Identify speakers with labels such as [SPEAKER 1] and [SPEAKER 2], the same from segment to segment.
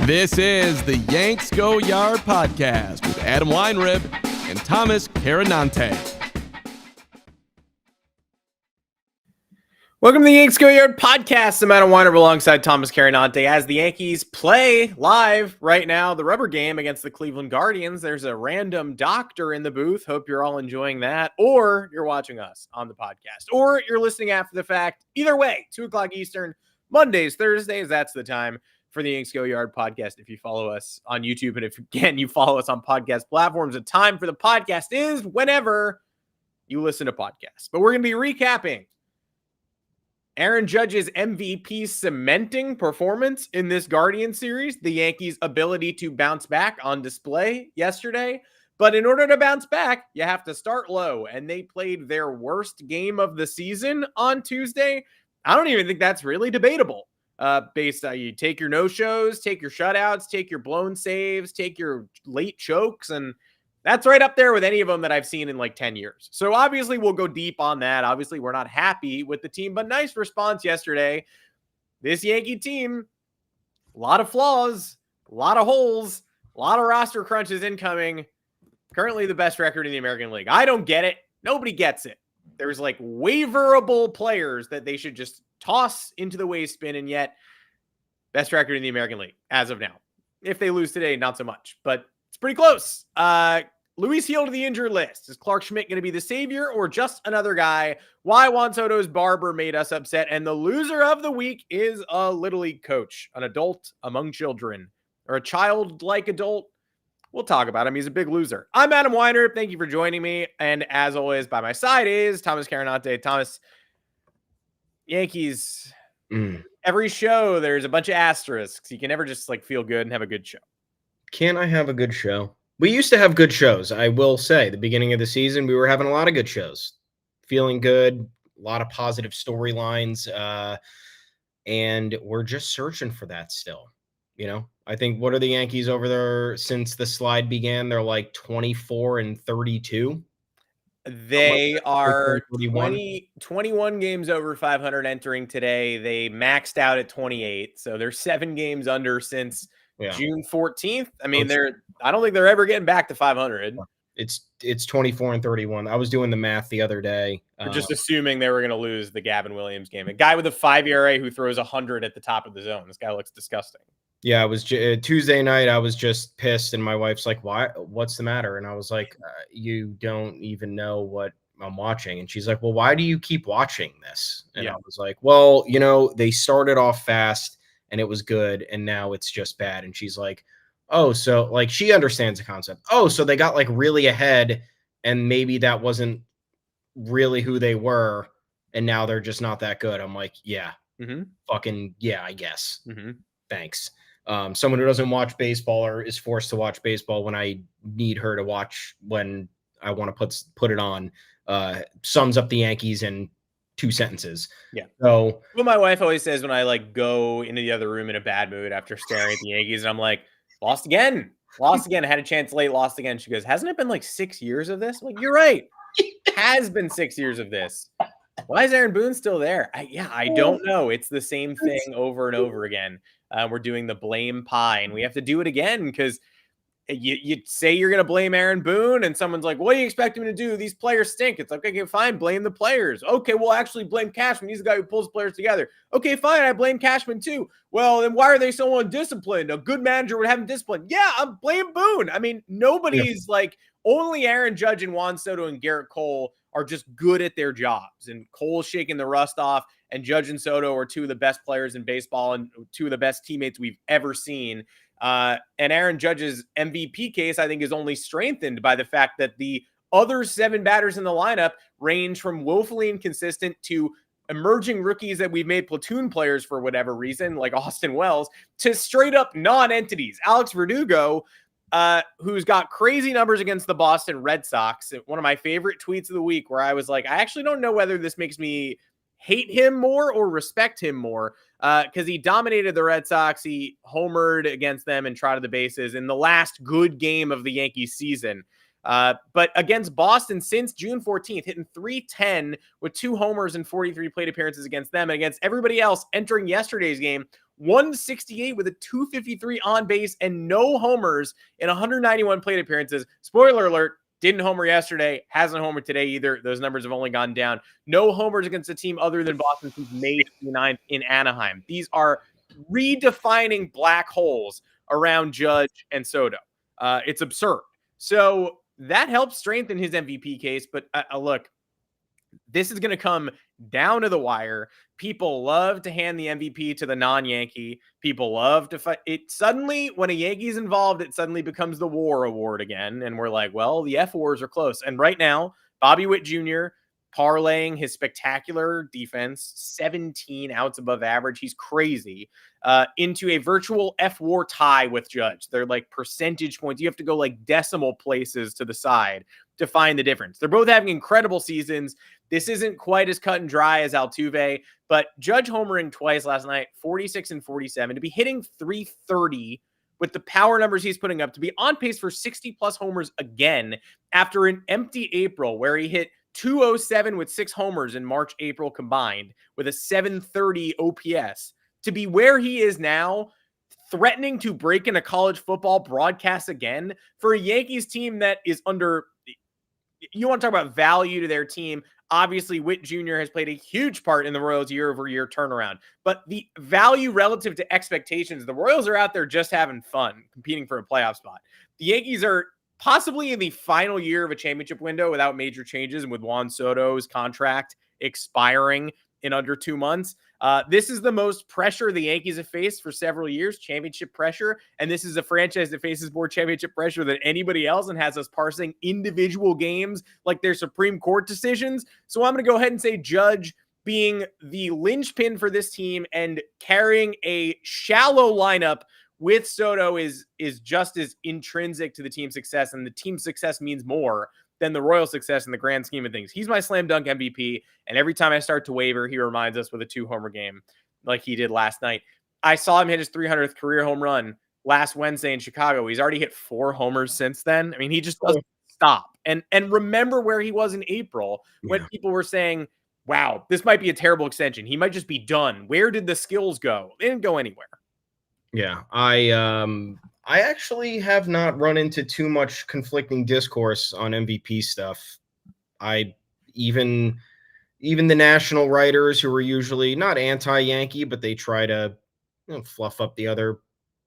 [SPEAKER 1] This is the Yanks Go Yard podcast with Adam Weinrib and Thomas Carannante.
[SPEAKER 2] Welcome to the Yanks Go Yard podcast. I'm Adam Weinrib alongside Thomas Carannante as the Yankees play live right now the rubber game against the Cleveland Guardians. There's a random doctor in the booth. Hope you're all enjoying that, or you're watching us on the podcast, or you're listening after the fact. Either way, 2 o'clock Eastern, Mondays, Thursdays, that's the time for the Yanks Go Yard podcast. If you follow us on YouTube, and if, again, you follow us on podcast platforms, the time for the podcast is whenever you listen to podcasts. But we're going to be recapping Aaron Judge's MVP cementing performance in this Guardian series, the Yankees' ability to bounce back on display yesterday. But in order to bounce back, you have to start low, and they played their worst game of the season on Tuesday. I don't even think that's really debatable. Based on you take your no-shows, take your shutouts, take your blown saves, take your late chokes, and that's right up there with any of them that I've seen in like 10 years. So obviously we'll go deep on that. Obviously we're not happy with the team, but nice response yesterday. This Yankee team, a lot of flaws, a lot of holes, a lot of roster crunches incoming. Currently the best record in the American League. I don't get it. Nobody gets it. There's like waiverable players that they should just toss into the waste bin, and yet best record in the American League as of now. If they lose today, not so much, but it's pretty close. Luis Gil to the injured list. Is Clarke Schmidt going to be the savior or just another guy? Why Juan Soto's barber made us upset. And the loser of the week is a Little League coach, an adult among children, or a childlike adult. We'll talk about him. He's a big loser. I'm Adam Weiner. Thank you for joining me. And as always, by my side is Thomas Carannante. Thomas, Yankees, every show, there's a bunch of asterisks. You can never just like feel good and have a good show.
[SPEAKER 3] Can I have a good show? We used to have good shows. I will say the beginning of the season, we were having a lot of good shows, feeling good, a lot of positive storylines. And we're just searching for that still. You know, I think what are the Yankees over there since the slide began? They're like 24-32.
[SPEAKER 2] They are 21 games over 500 entering today. They maxed out at 28. So they're 7 games under since June 14th. I mean, I don't think they're ever getting back to 500.
[SPEAKER 3] It's 24-31. I was doing the math the other day.
[SPEAKER 2] We're just assuming they were going to lose the Gavin Williams game. A guy with a 5 ERA who throws 100 at the top of the zone. This guy looks disgusting.
[SPEAKER 3] Yeah, it was Tuesday night. I was just pissed, and my wife's like, "Why? What's the matter?" And I was like, "You don't even know what I'm watching." And she's like, "Well, why do you keep watching this?" And I was like, "Well, you know, they started off fast, and it was good, and now it's just bad." And she's like, "Oh, so like she understands the concept. Oh, so they got like really ahead, and maybe that wasn't really who they were, and now they're just not that good." I'm like, "Yeah, fucking yeah, I guess. Thanks." Someone who doesn't watch baseball or is forced to watch baseball when I need her to watch when I want to put it on, sums up the Yankees in 2 sentences.
[SPEAKER 2] Yeah.
[SPEAKER 3] So
[SPEAKER 2] what my wife always says when I like go into the other room in a bad mood after staring at the Yankees, and I'm like, lost again. I had a chance late, lost again. She goes, hasn't it been like 6 years of this? I'm like, you're right. It has been 6 years of this. Why is Aaron Boone still there? I don't know. It's the same thing over and over again. We're doing the blame pie, and we have to do it again because you say you're going to blame Aaron Boone, and someone's like, what do you expect him to do? These players stink. It's like, okay, fine, blame the players. Okay, well, actually blame Cashman. He's the guy who pulls players together. Okay, fine, I blame Cashman too. Well, then why are they so undisciplined? A good manager would have him disciplined. Yeah, I'm blame Boone. I mean, nobody's like, only Aaron Judge and Juan Soto and Garrett Cole are just good at their jobs, and Cole's shaking the rust off, and Judge and Soto are 2 of the best players in baseball and 2 of the best teammates we've ever seen. And Aaron Judge's MVP case, I think, is only strengthened by the fact that the other 7 batters in the lineup range from woefully inconsistent to emerging rookies that we've made platoon players for whatever reason, like Austin Wells, to straight up non-entities. Alex Verdugo, who's got crazy numbers against the Boston Red Sox. One of my favorite tweets of the week, where I was like, I actually don't know whether this makes me hate him more or respect him more, because he dominated the Red Sox. He homered against them and trotted the bases in the last good game of the Yankees season. But against Boston since June 14th, hitting .310 with 2 homers and 43 plate appearances against them. And against everybody else entering yesterday's game, 168 with a 253 on base and no homers in 191 plate appearances. Spoiler alert, didn't homer yesterday, hasn't homered today either. Those numbers have only gone down. No homers against a team other than Boston since May 29th in Anaheim. These are redefining black holes around Judge and Soto. It's absurd. So that helps strengthen his MVP case. But look, this is going to come down to the wire. People love to hand the MVP to the non-Yankee. People love to fight. It suddenly, when a Yankee's involved, it suddenly becomes the WAR award again. And we're like, well, the F wars are close. And right now, Bobby Witt Jr. parlaying his spectacular defense, 17 outs above average. He's crazy. Into a virtual F WAR tie with Judge. They're like percentage points. You have to go like decimal places to the side to find the difference. They're both having incredible seasons. This isn't quite as cut and dry as Altuve, but Judge homering twice last night, 46 and 47, to be hitting 330 with the power numbers he's putting up, to be on pace for 60 plus homers again after an empty April where he hit 207 with 6 homers in March, April combined with a 730 OPS, to be where he is now, threatening to break into college football broadcasts again for a Yankees team that is under. You want to talk about value to their team. Obviously, Witt Jr. has played a huge part in the Royals year-over-year turnaround. But the value relative to expectations, the Royals are out there just having fun, competing for a playoff spot. The Yankees are possibly in the final year of a championship window without major changes and with Juan Soto's contract expiring in under 2 months. This is the most pressure the Yankees have faced for several years, championship pressure. And this is a franchise that faces more championship pressure than anybody else and has us parsing individual games like they're Supreme Court decisions. So I'm going to go ahead and say Judge being the linchpin for this team and carrying a shallow lineup with Soto is just as intrinsic to the team's success. And the team's success means more than the Royal success in the grand scheme of things. He's my slam dunk MVP. And every time I start to waver, he reminds us with a 2-homer game like he did last night. I saw him hit his 300th career home run last Wednesday in Chicago. He's already hit 4 homers since then. I mean, he just doesn't stop. And remember where he was in April when people were saying, wow, this might be a terrible extension. He might just be done. Where did the skills go? They didn't go anywhere.
[SPEAKER 3] Yeah, I actually have not run into too much conflicting discourse on MVP stuff. Even the national writers who are usually not anti-Yankee, but they try to fluff up the other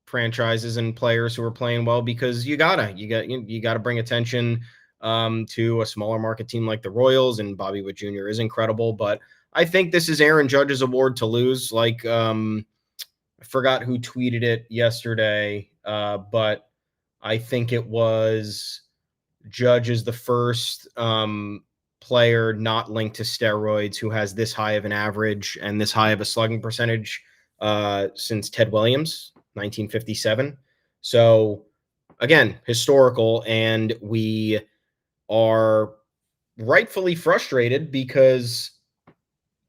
[SPEAKER 3] franchises and players who are playing well, because you gotta bring attention to a smaller market team like the Royals, and Bobby Witt Jr. is incredible. But I think this is Aaron Judge's award to lose. Like, I forgot who tweeted it yesterday, but I think it was Judge is the first player not linked to steroids who has this high of an average and this high of a slugging percentage since Ted Williams, 1957. So, again, historical, and we are rightfully frustrated because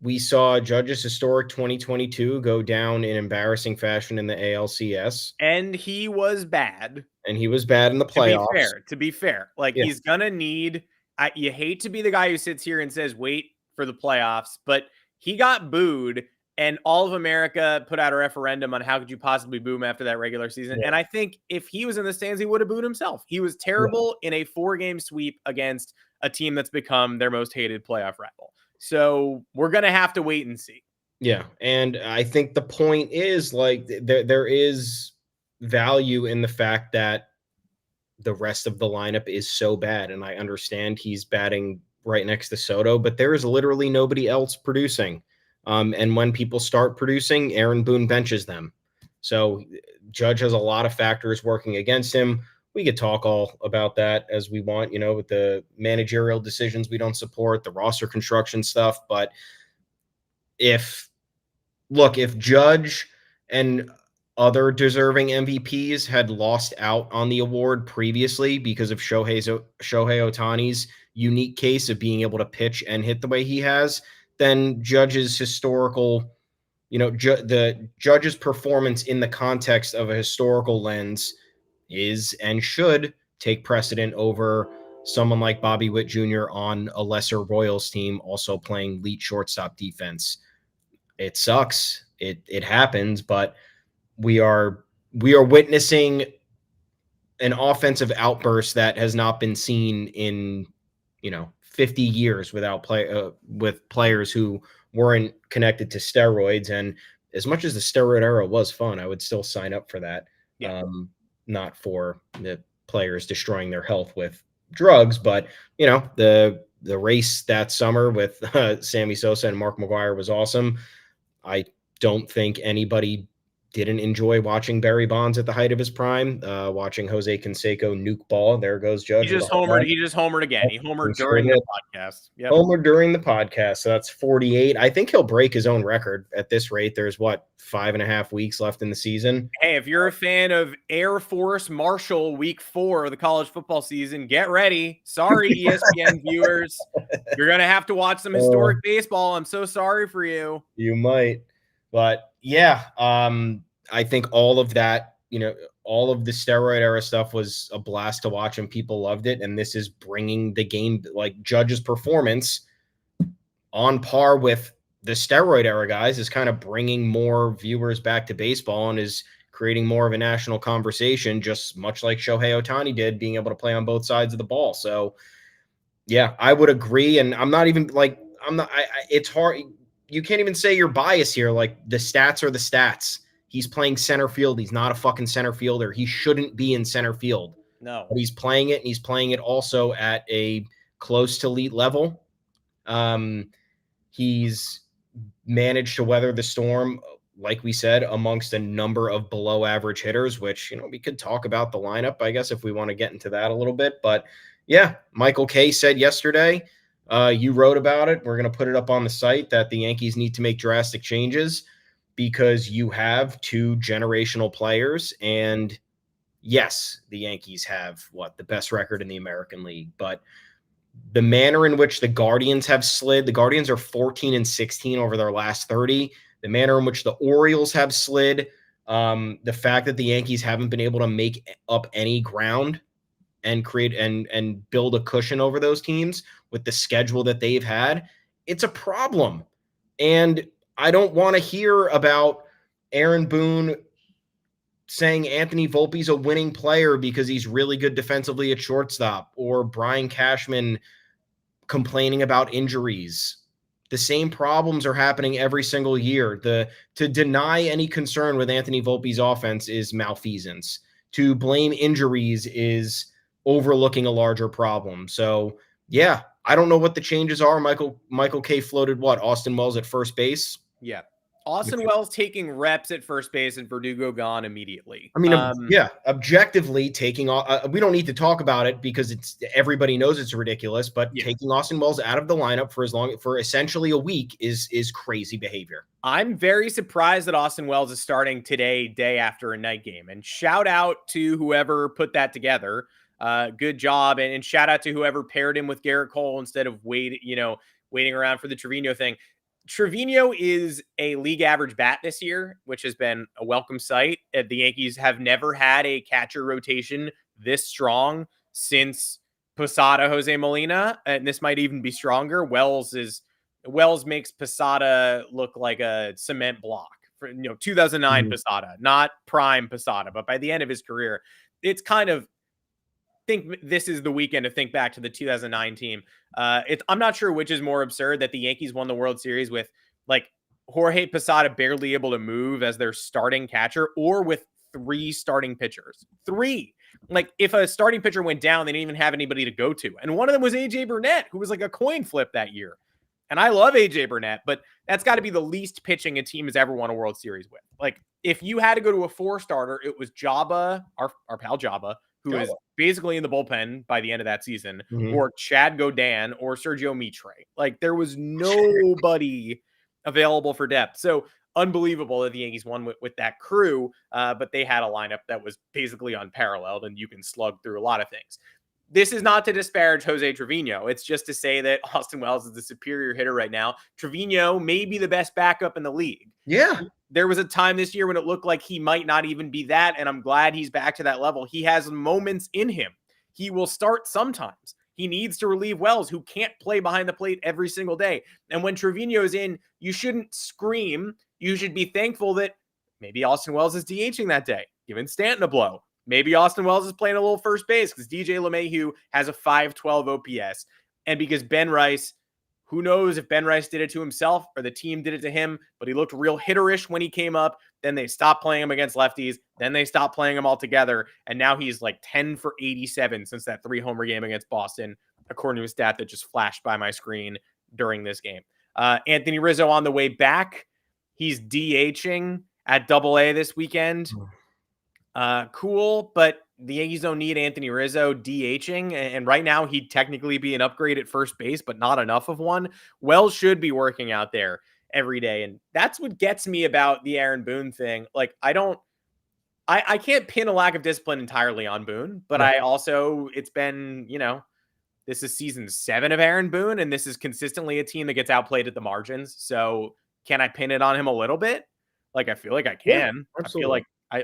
[SPEAKER 3] we saw Judge's historic 2022 go down in embarrassing fashion in the ALCS.
[SPEAKER 2] And he was bad.
[SPEAKER 3] And he was bad in the playoffs.
[SPEAKER 2] To be fair. Like, he's going to need – you hate to be the guy who sits here and says, wait for the playoffs, but he got booed, and all of America put out a referendum on how could you possibly boo him after that regular season. And I think if he was in the stands, he would have booed himself. He was terrible in a 4-game sweep against a team that's become their most hated playoff rival. So we're going to have to wait and see.
[SPEAKER 3] Yeah. And I think the point is, like, there is value in the fact that the rest of the lineup is so bad. And I understand he's batting right next to Soto, but there is literally nobody else producing. And when people start producing, Aaron Boone benches them. So Judge has a lot of factors working against him. We could talk all about that as we want, with the managerial decisions we don't support, the roster construction stuff. But if Judge and other deserving MVPs had lost out on the award previously because of Shohei Ohtani's unique case of being able to pitch and hit the way he has, then Judge's historical, the Judge's performance in the context of a historical lens is and should take precedent over someone like Bobby Witt Jr. on a lesser Royals team also playing elite shortstop defense. It sucks. It happens, but we are witnessing an offensive outburst that has not been seen in 50 years with players who weren't connected to steroids. And as much as the steroid era was fun, I would still sign up for that.
[SPEAKER 2] Yeah.
[SPEAKER 3] Not for the players destroying their health with drugs, but the race that summer with Sammy Sosa and Mark McGwire was awesome. I don't think anybody didn't enjoy watching Barry Bonds at the height of his prime, watching Jose Canseco nuke ball. There goes Judge.
[SPEAKER 2] He just homered again. He homered
[SPEAKER 3] Sure
[SPEAKER 2] during
[SPEAKER 3] did.
[SPEAKER 2] the podcast. Yep.
[SPEAKER 3] Homer during the podcast. So that's 48. I think he'll break his own record at this rate. There's 5.5 weeks left in the season.
[SPEAKER 2] Hey, if you're a fan of Air Force Marshall week 4 of the college football season, get ready. Sorry, ESPN viewers. You're going to have to watch some historic baseball. I'm so sorry for you.
[SPEAKER 3] You might. But yeah, I think all of that, all of the steroid era stuff was a blast to watch and people loved it. And this is bringing the game, like Judge's performance, on par with the steroid era guys, is kind of bringing more viewers back to baseball and is creating more of a national conversation, just much like Shohei Ohtani did, being able to play on both sides of the ball. So yeah, I would agree. And it's hard. You can't even say you're biased here. Like, the stats are the stats. He's playing center field. He's not a fucking center fielder. He shouldn't be in center field.
[SPEAKER 2] No.
[SPEAKER 3] But he's playing it, and he's playing it also at a close to elite level. He's managed to weather the storm, like we said, amongst a number of below average hitters, which, we could talk about the lineup, I guess, if we want to get into that a little bit. But yeah, Michael Kay said yesterday, you wrote about it, we're going to put it up on the site, that the Yankees need to make drastic changes because you have 2 generational players. And yes, the Yankees have the best record in the American League, but the manner in which the Guardians have slid, the Guardians are 14-16 over their last 30. The manner in which the Orioles have slid, the fact that the Yankees haven't been able to make up any ground and create and build a cushion over those teams with the schedule that they've had, it's a problem. And I don't want to hear about Aaron Boone saying Anthony Volpe's a winning player because he's really good defensively at shortstop, or Brian Cashman complaining about injuries. The same problems are happening every single year. To deny any concern with Anthony Volpe's offense is malfeasance. To blame injuries is overlooking a larger problem. So yeah, I don't know what the changes are. Michael Kay floated Austin Wells at first base.
[SPEAKER 2] Yeah. Austin Wells taking reps at first base and Verdugo gone immediately.
[SPEAKER 3] I mean, objectively taking we don't need to talk about it because everybody knows it's ridiculous, but taking Austin Wells out of the lineup for essentially a week is crazy behavior.
[SPEAKER 2] I'm very surprised that Austin Wells is starting today, day after a night game, and shout out to whoever put that together. Good job. And shout out to whoever paired him with Garrett Cole instead of waiting around for the Trevino thing. Trevino is a league average bat this year, which has been a welcome sight. The Yankees have never had a catcher rotation this strong since Posada, Jose Molina, and this might even be stronger. Wells makes Posada look like a cement block for 2009 Posada, not prime Posada, but by the end of his career, it's kind of think this is the weekend to think back to the 2009 team. I'm not sure which is more absurd, that the Yankees won the World Series with Jorge Posada barely able to move as their starting catcher, or with 3 starting pitchers. 3. If a starting pitcher went down, they didn't even have anybody to go to. And one of them was AJ Burnett, who was like a coin flip that year. And I love AJ Burnett, but that's got to be the least pitching a team has ever won a World Series with. If you had to go to a 4-starter, it was Jabba, our pal Jabba, who is basically in the bullpen by the end of that season, or Chad Godin, or Sergio Mitre. There was nobody available for depth. So unbelievable that the Yankees won with that crew, but they had a lineup that was basically unparalleled, and you can slug through a lot of things. This is not to disparage Jose Trevino. It's just to say that Austin Wells is the superior hitter right now. Trevino may be the best backup in the league.
[SPEAKER 3] Yeah.
[SPEAKER 2] There was a time this year when it looked like he might not even be that, and I'm glad he's back to that level. He has moments in him. He will start sometimes. He needs to relieve Wells, who can't play behind the plate every single day. And when Trevino's in, you shouldn't scream. You should be thankful that Maybe Austin Wells is DHing that day, giving Stanton a blow. Maybe Austin Wells is playing a little first base because DJ LeMahieu has a 512 OPS. And because Ben Rice, who knows if Ben Rice did it to himself or the team did it to him, but he looked real hitterish when he came up. Then they stopped playing him against lefties. Then they stopped playing him altogether. And now he's like 10 for 87 since that 3-homer game against Boston, according to a stat that just flashed by my screen during this game. Anthony Rizzo on the way back. He's DHing at AA this weekend. Cool, but the Yankees don't need Anthony Rizzo DHing, and right now he'd technically be an upgrade at first base, but not enough of one. Wells should be working out there every day, and that's what gets me about the Aaron Boone thing. Like, I can't pin a lack of discipline entirely on Boone, but I also, it's been, this is season 7 of Aaron Boone, and this is consistently a team that gets outplayed at the margins. So can I pin it on him a little bit? Like, I feel like I can. I feel like I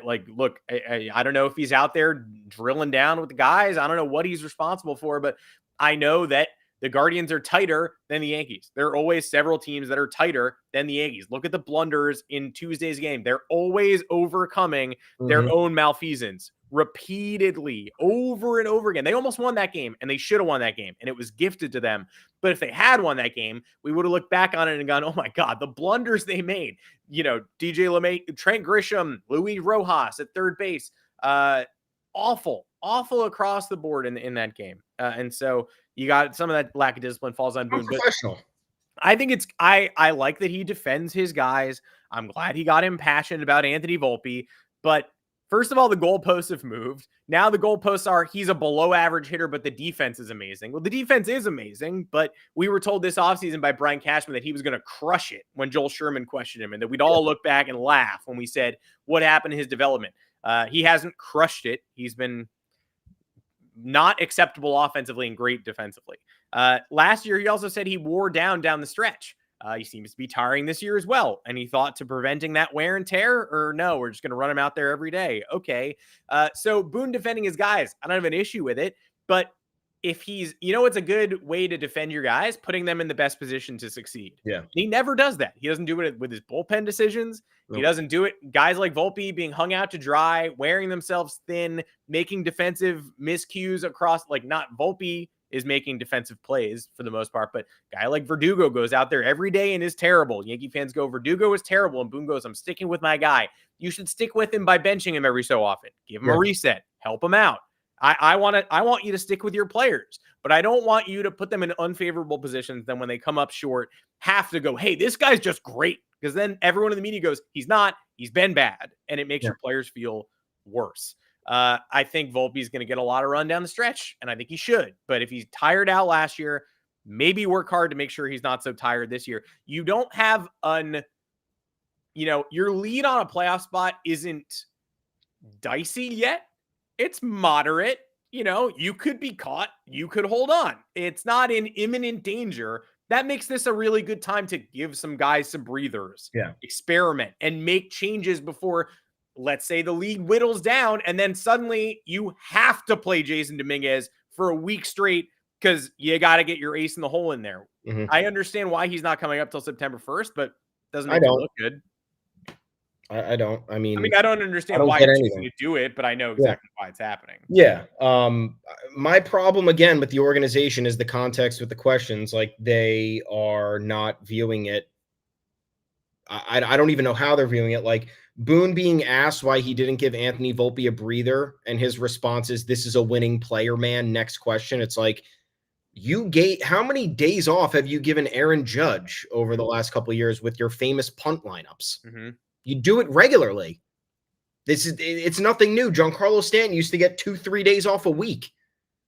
[SPEAKER 2] don't know if he's out there drilling down with the guys. I don't know what he's responsible for, but I know that the Guardians are tighter than the Yankees. There are always several teams that are tighter than the Yankees. Look at the blunders in Tuesday's game. They're always overcoming their own malfeasance repeatedly over and over again. They almost won that game, and they should have won that game, and it was gifted to them. But if they had won that game, we would have looked back on it and gone, oh my God, the blunders they made. DJ LeMahieu, Trent Grisham, Luis Rojas at third base. Awful across the board in that game. And so you got some of that lack of discipline falls on Boone.
[SPEAKER 3] Professional.
[SPEAKER 2] I think I like that he defends his guys. I'm glad he got impassioned about Anthony Volpe. But first of all, the goalposts have moved. Now the goalposts are he's a below average hitter, but the defense is amazing. Well, the defense is amazing, but we were told this offseason by Brian Cashman that he was going to crush it when Joel Sherman questioned him, and that we'd all look back and laugh when we said, what happened to his development? He hasn't crushed it. He's been not acceptable offensively and great defensively. Last year, he also said he wore down the stretch. He seems to be tiring this year as well. And he thought to preventing that wear and tear, or no, we're just going to run him out there every day. Okay. So Boone defending his guys, I don't have an issue with it, but if he's, it's a good way to defend your guys, putting them in the best position to succeed.
[SPEAKER 3] Yeah.
[SPEAKER 2] He never does that. He doesn't do it with his bullpen decisions. Nope. He doesn't do it. Guys like Volpe being hung out to dry, wearing themselves thin, making defensive miscues across, like not Volpe is making defensive plays for the most part, but a guy like Verdugo goes out there every day and is terrible. Yankee fans go, Verdugo is terrible. And Boone goes, I'm sticking with my guy. You should stick with him by benching him every so often. Give him a reset. Help him out. I want you to stick with your players, but I don't want you to put them in unfavorable positions. Then when they come up short, have to go, hey, this guy's just great. Because then everyone in the media goes, he's not, he's been bad. And it makes your players feel worse. I think Volpe's going to get a lot of run down the stretch, and I think he should. But if he's tired out last year, maybe work hard to make sure he's not so tired this year. You don't have your lead on a playoff spot isn't dicey yet. It's moderate. You could be caught. You could hold on. It's not in imminent danger. That makes this a really good time to give some guys some breathers, experiment, and make changes before, let's say, the league whittles down, and then suddenly you have to play Jason Dominguez for a week straight because you got to get your ace in the hole in there. I understand why he's not coming up till September 1st, but doesn't make it look good.
[SPEAKER 3] I don't. I mean,
[SPEAKER 2] I don't understand why you're choosing to do it, but I know exactly why it's happening.
[SPEAKER 3] Yeah. My problem again with the organization is the context with the questions. Like, they are not viewing it. I don't even know how they're viewing it. Like, Boone being asked why he didn't give Anthony Volpe a breather, and his response is, "This is a winning player, man." Next question. It's like, how many days off have you given Aaron Judge over the last couple of years with your famous punt lineups? You do it regularly. It's nothing new. Giancarlo Stanton used to get 2-3 days off a week.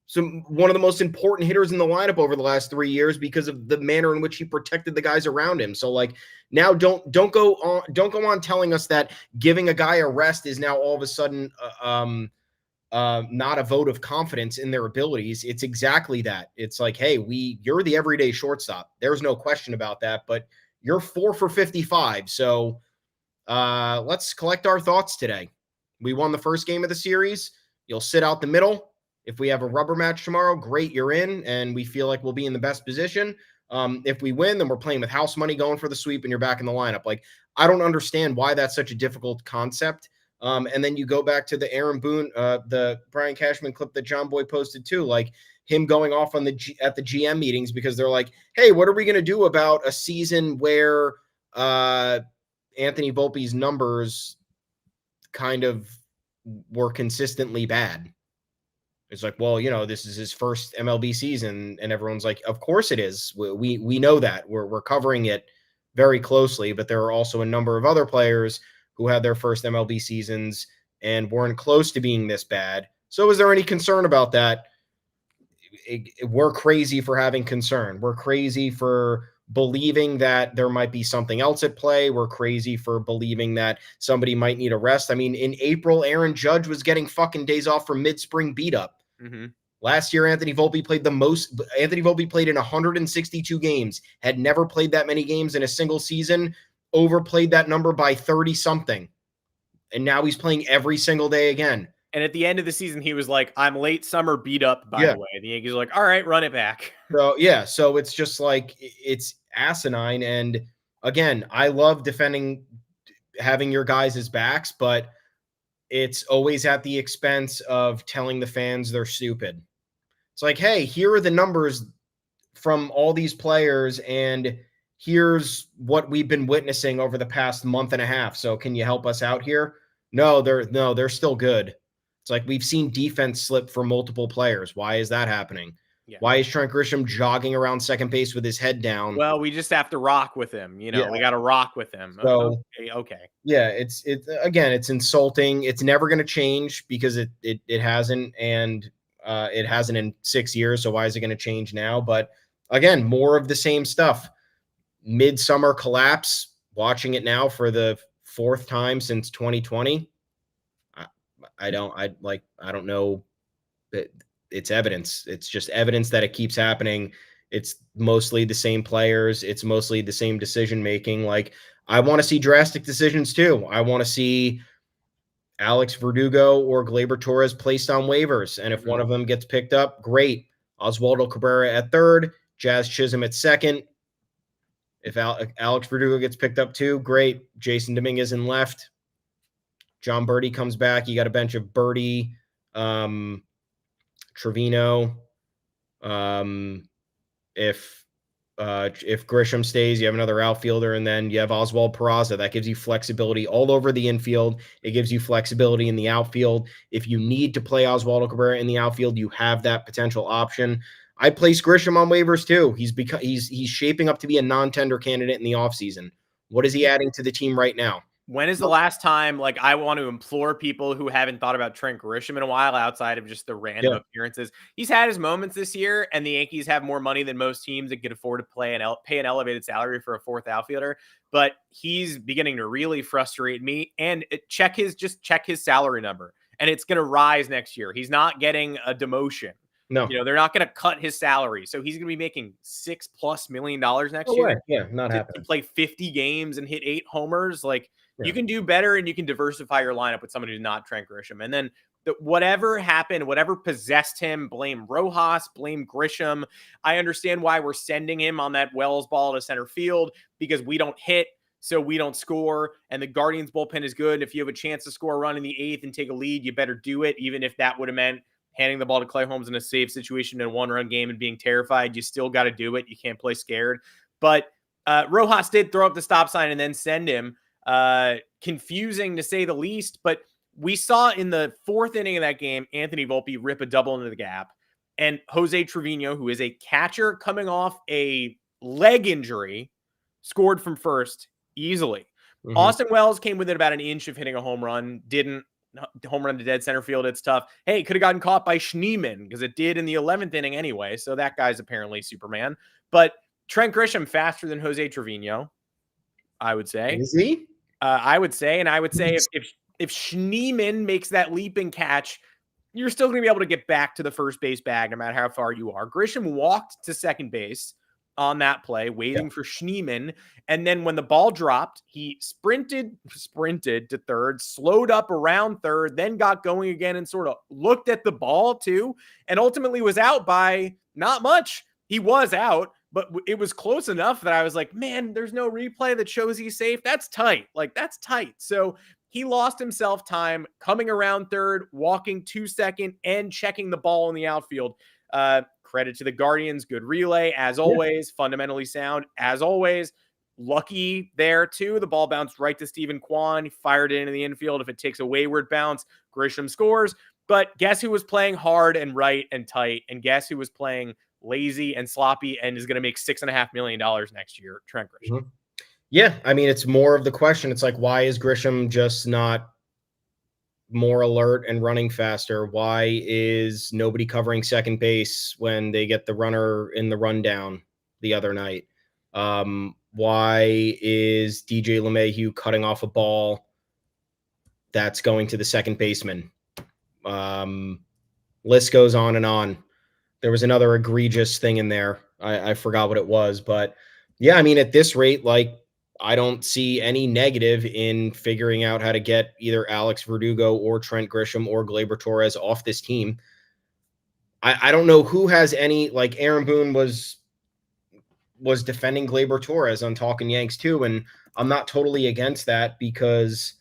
[SPEAKER 3] So one of the most important hitters in the lineup over the last 3 years because of the manner in which he protected the guys around him. So like, now don't go on telling us that giving a guy a rest is now all of a sudden not a vote of confidence in their abilities. It's exactly that. It's like, hey, you're the everyday shortstop. There's no question about that, but you're 4 for 55. So let's collect our thoughts today. We won the first game of the series. You'll sit out the middle. If we have a rubber match tomorrow, great, you're in, and we feel like we'll be in the best position. If we win, then we're playing with house money, going for the sweep, and you're back in the lineup. Like, I don't understand why that's such a difficult concept. And then you go back to the Aaron Boone, the Brian Cashman clip that John Boy posted too, like him going off on at the GM meetings because they're like, hey, what are we going to do about a season where Anthony Volpe's numbers kind of were consistently bad? It's like, well, this is his first MLB season, and everyone's like, of course it is. We know that. We're covering it very closely, but there are also a number of other players who had their first MLB seasons and weren't close to being this bad. So is there any concern about that? We're crazy for having concern. We're crazy for believing that there might be something else at play. We're crazy for believing that somebody might need a rest. I mean, in April, Aaron Judge was getting fucking days off from mid-spring beat up.
[SPEAKER 2] Mm-hmm.
[SPEAKER 3] Last year, Anthony Volpe played the most. Anthony Volpe played in 162 games, had never played that many games in a single season, overplayed that number by 30-something. And now he's playing every single day again.
[SPEAKER 2] And at the end of the season, he was like, I'm late summer beat up, by the way. And the Yankees are like, all right, run it back.
[SPEAKER 3] So, yeah. So it's just like, it's asinine. And again, I love having your guys' backs, but it's always at the expense of telling the fans they're stupid. It's like, hey, here are the numbers from all these players, and here's what we've been witnessing over the past month and a half. So can you help us out here? No, they're still good. It's like we've seen defense slip for multiple players. Why is that happening? Yeah. Why is Trent Grisham jogging around second base with his head down?
[SPEAKER 2] Well, we just have to rock with him. We got to rock with him.
[SPEAKER 3] So,
[SPEAKER 2] okay.
[SPEAKER 3] Yeah, it's insulting. It's never going to change because it hasn't, and it hasn't in 6 years. So why is it going to change now? But again, more of the same stuff. Midsummer collapse. Watching it now for the fourth time since 2020. I don't know. It's evidence. It's just evidence that it keeps happening. It's mostly the same players. It's mostly the same decision-making. Like, I want to see drastic decisions too. I want to see Alex Verdugo or Gleyber Torres placed on waivers. And if one of them gets picked up, great. Oswaldo Cabrera at third, Jazz Chisholm at second. If Alex Verdugo gets picked up too, great. Jason Dominguez in left. John Birdie comes back. You got a bench of Birdie, Trevino. If Grisham stays, you have another outfielder, and then you have Oswald Peraza. That gives you flexibility all over the infield. It gives you flexibility in the outfield. If you need to play Oswaldo Cabrera in the outfield, you have that potential option. I place Grisham on waivers too. He's shaping up to be a non-tender candidate in the offseason. What is he adding to the team right now?
[SPEAKER 2] When is the last time, like, I want to implore people who haven't thought about Trent Grisham in a while outside of just the random appearances. He's had his moments this year, and the Yankees have more money than most teams that can afford to pay an elevated salary for a fourth outfielder. But he's beginning to really frustrate me. And check his salary number, and it's going to rise next year. He's not getting a demotion.
[SPEAKER 3] No,
[SPEAKER 2] they're not going to cut his salary. So he's going to be making $6+ million next year.
[SPEAKER 3] Yeah, not happening.
[SPEAKER 2] To play 50 games and hit 8 homers. Like, you can do better, and you can diversify your lineup with somebody who's not Trent Grisham. And then whatever happened, whatever possessed him, blame Rojas, blame Grisham. I understand why we're sending him on that Wells ball to center field, because we don't hit, so we don't score. And the Guardians bullpen is good. If you have a chance to score a run in the 8th and take a lead, you better do it. Even if that would have meant handing the ball to Clay Holmes in a safe situation in a 1-run game and being terrified, you still got to do it. You can't play scared. But Rojas did throw up the stop sign and then send him. Confusing to say the least, but we saw in the 4th inning of that game, Anthony Volpe rip a double into the gap, and Jose Trevino, who is a catcher coming off a leg injury, scored from first easily. Mm-hmm. Austin Wells came within about an inch of hitting a home run, didn't. Home run to dead center field. It's tough. Hey, could have gotten caught by Schneemann, because it did in the 11th inning anyway. So that guy's apparently Superman. But Trent Grisham faster than Jose Trevino, I would say.
[SPEAKER 3] Is he?
[SPEAKER 2] I would say if Schneemann makes that leaping catch, you're still going to be able to get back to the first base bag no matter how far you are. Grisham walked to second base on that play, waiting for Schneemann. And then when the ball dropped, he sprinted to third, slowed up around third, then got going again and sort of looked at the ball too, and ultimately was out by not much. He was out, but it was close enough that I was like, man, there's no replay that shows he's safe. That's tight. Like, that's tight. So he lost himself time coming around third, walking 2-second, and checking the ball in the outfield. Credit to the Guardians. Good relay, as always. Fundamentally sound, as always. Lucky there, too. The ball bounced right to Stephen Kwan. He fired it into the infield. If it takes a wayward bounce, Grisham scores. But guess who was playing hard and right and tight? And guess who was playing lazy and sloppy and is going to make $6.5 million next year? Trent Grisham.
[SPEAKER 3] Mm-hmm. Yeah, I mean, it's more of the question. It's like, why is Grisham just not more alert and running faster? Why is nobody covering second base when they get the runner in the rundown the other night? Why is DJ LeMahieu cutting off a ball that's going to the second baseman? List goes on and on. There was another egregious thing in there. I forgot what it was, but yeah, I mean, at this rate, like, I don't see any negative in figuring out how to get either Alex Verdugo or Trent Grisham or Gleyber Torres off this team. I don't know who has any, like, Aaron Boone was defending Gleyber Torres on Talking Yanks too, and I'm not totally against that because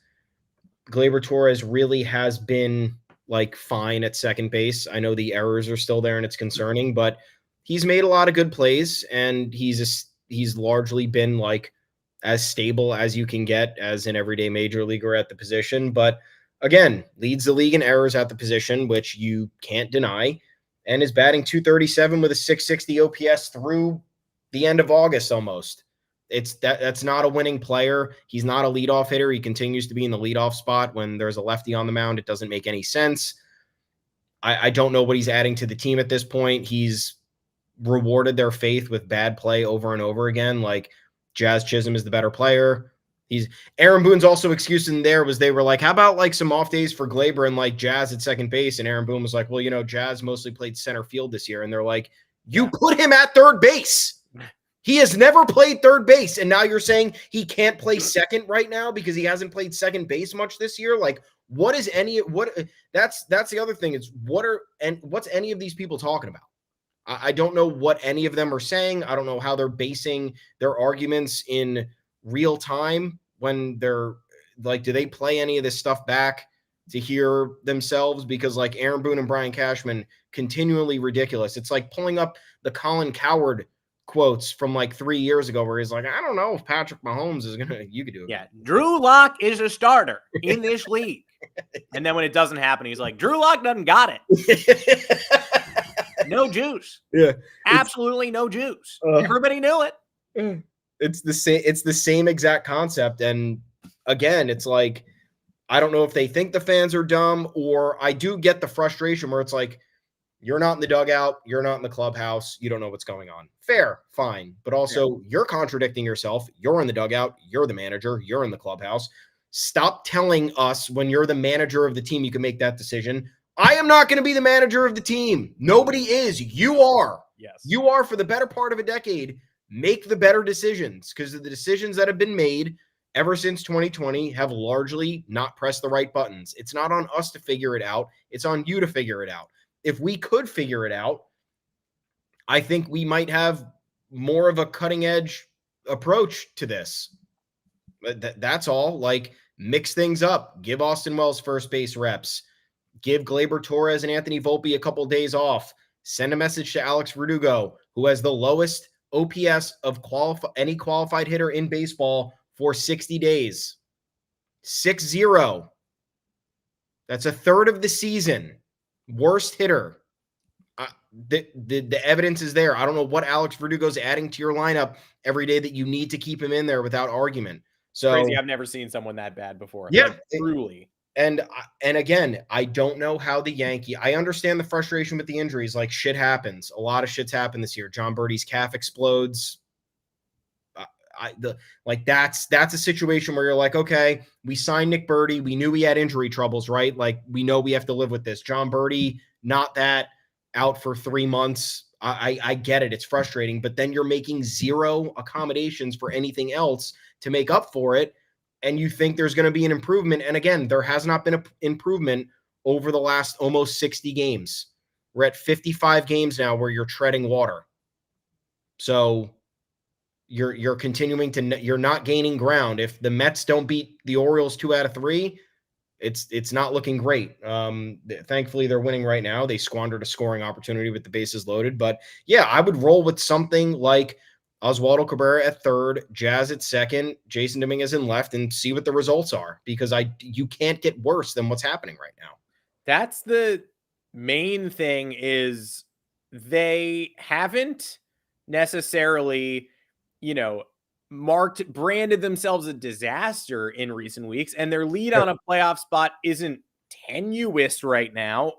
[SPEAKER 3] Gleyber Torres really has been, like, fine at second base. I know the errors are still there and it's concerning, but he's made a lot of good plays, and he's largely been, like, as stable as you can get as an everyday major leaguer at the position. But again, leads the league in errors at the position, which you can't deny, and is batting .237 with a .660 OPS through the end of August almost. That's not a winning player. He's not a leadoff hitter. He continues to be in the leadoff spot when there's a lefty on the mound. It doesn't make any sense. I don't know what he's adding to the team at this point. He's rewarded their faith with bad play over and over again. Like, Jazz Chisholm is the better player. Aaron Boone's also excuse in there was they were like, how about, like, some off days for Gleyber and, like, Jazz at second base? And Aaron Boone was like, well, you know, Jazz mostly played center field this year. And they're like, you put him at third base. He has never played third base, and now you're saying he can't play second right now because he hasn't played second base much this year? Like, that's the other thing. It's what's any of these people talking about? I don't know what any of them are saying. I don't know how they're basing their arguments in real time when they're like, do they play any of this stuff back to hear themselves? Because, like, Aaron Boone and Brian Cashman, continually ridiculous. It's like pulling up the Colin Cowherd quotes from, like, 3 years ago where he's like, I don't know if Patrick Mahomes is you could do it.
[SPEAKER 2] Yeah, Drew Lock is a starter in this league. And then when it doesn't happen, he's like, Drew Lock doesn't got it. No juice.
[SPEAKER 3] Yeah.
[SPEAKER 2] Absolutely no juice. Everybody knew it.
[SPEAKER 3] It's the same exact concept. And again, it's like, I don't know if they think the fans are dumb, or I do get the frustration where it's like, you're not in the dugout, you're not in the clubhouse, you don't know what's going on. Fair, fine. But also, you're contradicting yourself. You're in the dugout, you're the manager, you're in the clubhouse. Stop telling us when you're the manager of the team you can make that decision. I am not going to be the manager of the team. Nobody is. You are.
[SPEAKER 2] Yes.
[SPEAKER 3] You are, for the better part of a decade. Make the better decisions, because the decisions that have been made ever since 2020 have largely not pressed the right buttons. It's not on us to figure it out. It's on you to figure it out. If we could figure it out, I think we might have more of a cutting edge approach to this. That's all. Like, mix things up. Give Austin Wells first base reps. Give Gleyber Torres and Anthony Volpe a couple days off. Send a message to Alex Verdugo, who has the lowest OPS of any qualified hitter in baseball for 60 days. 6-0. That's a third of the season. Worst hitter. The evidence is there. I don't know what Alex Verdugo's adding to your lineup every day that you need to keep him in there without argument. So
[SPEAKER 2] crazy. I've never seen someone that bad before.
[SPEAKER 3] Yeah,
[SPEAKER 2] like, truly.
[SPEAKER 3] And again, I don't know how I understand the frustration with the injuries. Like, shit happens. A lot of shit's happened this year. John Birdie's calf explodes. That's a situation where you're like, okay, we signed Nick Birdie. We knew he had injury troubles, right? Like, we know we have to live with this. John Birdie, not that, out for 3 months. I get it. It's frustrating, but then you're making zero accommodations for anything else to make up for it. And you think there's going to be an improvement. And again, there has not been an improvement over the last almost 60 games. We're at 55 games now where you're treading water. So you're continuing you're not gaining ground. If the Mets don't beat the Orioles 2 out of 3, it's not looking great. Thankfully they're winning right now. They squandered a scoring opportunity with the bases loaded, but yeah, I would roll with something like Oswaldo Cabrera at third, Jazz at second, Jason Dominguez in left, and see what the results are, because you can't get worse than what's happening right now.
[SPEAKER 2] That's the main thing, is they haven't necessarily, branded themselves a disaster in recent weeks, and their lead on a playoff spot isn't tenuous right now,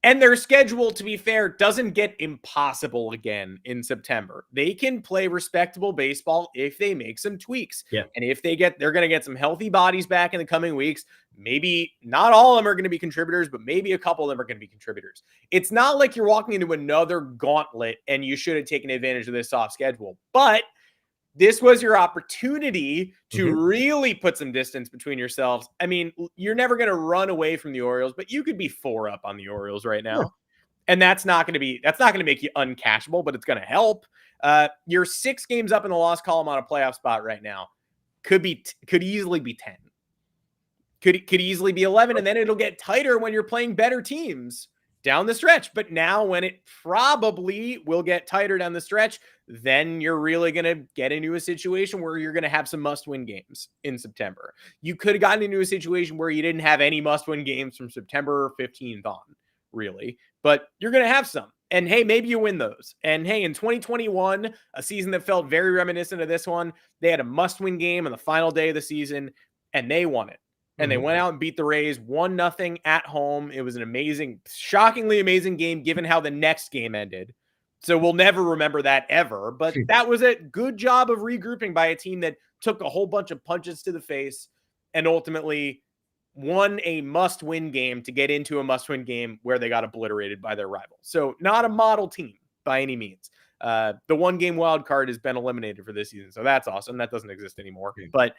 [SPEAKER 2] and their schedule, to be fair, doesn't get impossible again in September. They can play respectable baseball if they make some tweaks.
[SPEAKER 3] Yeah.
[SPEAKER 2] And if they're going to get some healthy bodies back in the coming weeks, maybe not all of them are going to be contributors, but maybe a couple of them are going to be contributors. It's not like you're walking into another gauntlet and you should have taken advantage of this soft schedule. But this was your opportunity to really put some distance between yourselves. I mean, you're never going to run away from the Orioles, but you could be 4 up on the Orioles right now. Sure. And that's not going to make you uncashable, but it's going to help. You're 6 games up in the loss column on a playoff spot right now. Could easily be 10. Could easily be 11. And then it'll get tighter when you're playing better teams down the stretch. But now, when it probably will get tighter down the stretch, then you're really going to get into a situation where you're going to have some must-win games in September. You could have gotten into a situation where you didn't have any must-win games from September 15th on, really. But you're going to have some. And, hey, maybe you win those. And, hey, in 2021, a season that felt very reminiscent of this one, they had a must-win game on the final day of the season, and they won it. And they went out and beat the Rays 1-0 at home. It was an shockingly amazing game, given how the next game ended. So we'll never remember that ever. But that was a good job of regrouping by a team that took a whole bunch of punches to the face and ultimately won a must-win game to get into a must-win game where they got obliterated by their rival. So not a model team by any means. The 1-game wild card has been eliminated for this season. So that's awesome. That doesn't exist anymore. But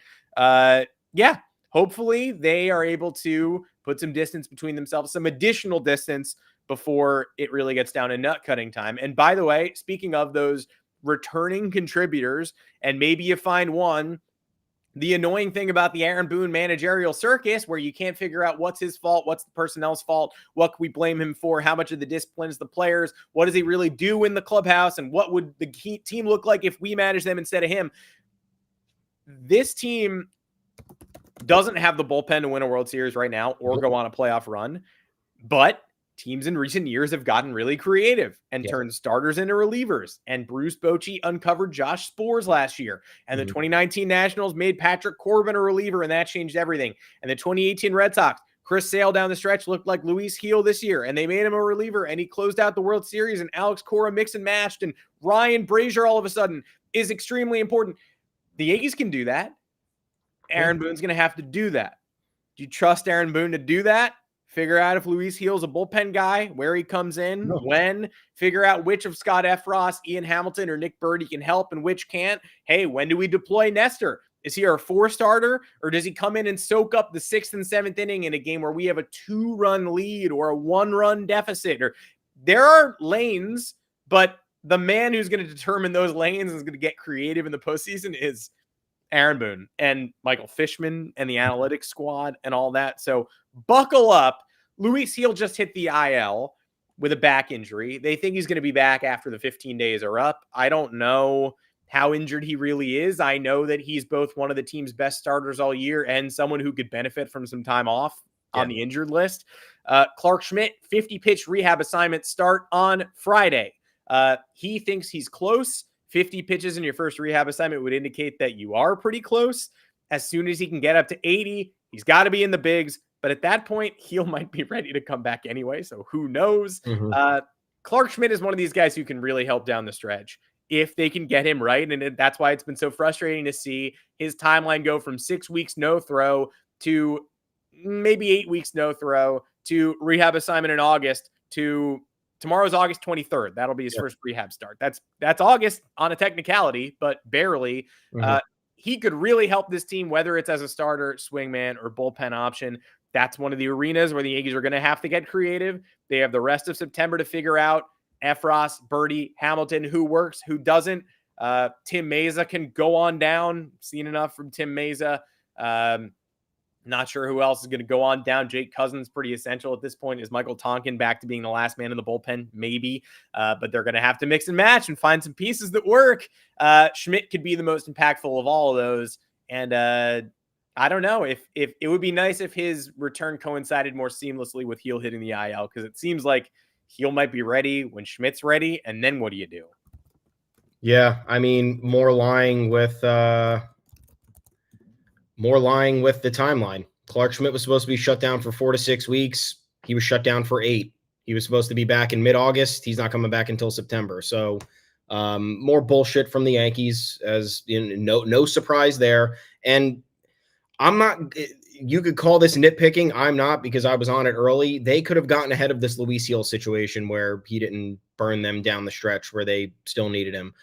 [SPEAKER 2] yeah. Hopefully they are able to put some distance between themselves, some additional distance, before it really gets down to nut cutting time. And by the way, speaking of those returning contributors, and maybe you find one, the annoying thing about the Aaron Boone managerial circus, where you can't figure out what's his fault, what's the personnel's fault, what can we blame him for, how much of the discipline is the players, what does he really do in the clubhouse, and what would the team look like if we manage them instead of him. This team doesn't have the bullpen to win a World Series right now or go on a playoff run, but teams in recent years have gotten really creative and turned starters into relievers. And Bruce Bochy uncovered Josh Spores last year. And the 2019 Nationals made Patrick Corbin a reliever, and that changed everything. And the 2018 Red Sox, Chris Sale down the stretch looked like Luis Gil this year, and they made him a reliever, and he closed out the World Series, and Alex Cora mix and matched, and Ryan Brazier all of a sudden is extremely important. The Yankees can do that. Aaron Boone's going to have to do that. Do you trust Aaron Boone to do that? Figure out if Luis Gil's a bullpen guy, where he comes in, when. Figure out which of Scott Effross, Ian Hamilton, or Nick Birdie can help and which can't. Hey, when do we deploy Nestor? Is he our 4-starter, or does he come in and soak up the 6th and 7th inning in a game where we have a 2-run lead or a 1-run deficit? Or there are lanes, but the man who's going to determine those lanes and is going to get creative in the postseason is Aaron Boone and Michael Fishman and the analytics squad and all that. So buckle up. Luis Gil just hit the IL with a back injury. They think he's going to be back after the 15 days are up. I don't know how injured he really is. I know that he's both one of the team's best starters all year and someone who could benefit from some time off on the injured list. Clarke Schmidt, 50-pitch rehab assignment start on Friday. He thinks he's close. 50 pitches in your first rehab assignment would indicate that you are pretty close. As soon as he can get up to 80, he's got to be in the bigs. But at that point, Gil might be ready to come back anyway. So who knows? Clarke Schmidt is one of these guys who can really help down the stretch if they can get him right. And that's why it's been so frustrating to see his timeline go from 6 weeks no throw to maybe 8 weeks no throw to rehab assignment in August to tomorrow's August 23rd. That'll be his first rehab start. That's August on a technicality, but barely. He could really help this team, whether it's as a starter, swingman, or bullpen option. That's one of the arenas where the Yankees are going to have to get creative. They have the rest of September to figure out Efros, Birdie, Hamilton, who works, who doesn't. Tim Meza can go on down. Seen enough from Tim Meza. Not sure who else is going to go on down. Jake Cousins, pretty essential at this point. Is Michael Tonkin back to being the last man in the bullpen? Maybe. But they're going to have to mix and match and find some pieces that work. Schmidt could be the most impactful of all of those. And I don't know if it would be nice if his return coincided more seamlessly with Gil hitting the IL, because it seems like Gil might be ready when Schmidt's ready. And then what do you do?
[SPEAKER 3] Yeah, I mean, more lying with the timeline. Clarke Schmidt was supposed to be shut down for 4 to 6 weeks. He was shut down for 8. He was supposed to be back in mid-August. He's not coming back until September. So more bullshit from the Yankees, as no surprise there. And I'm not, you could call this nitpicking. I'm not, because I was on it early. They could have gotten ahead of this Luis Gil situation where he didn't burn them down the stretch where they still needed him.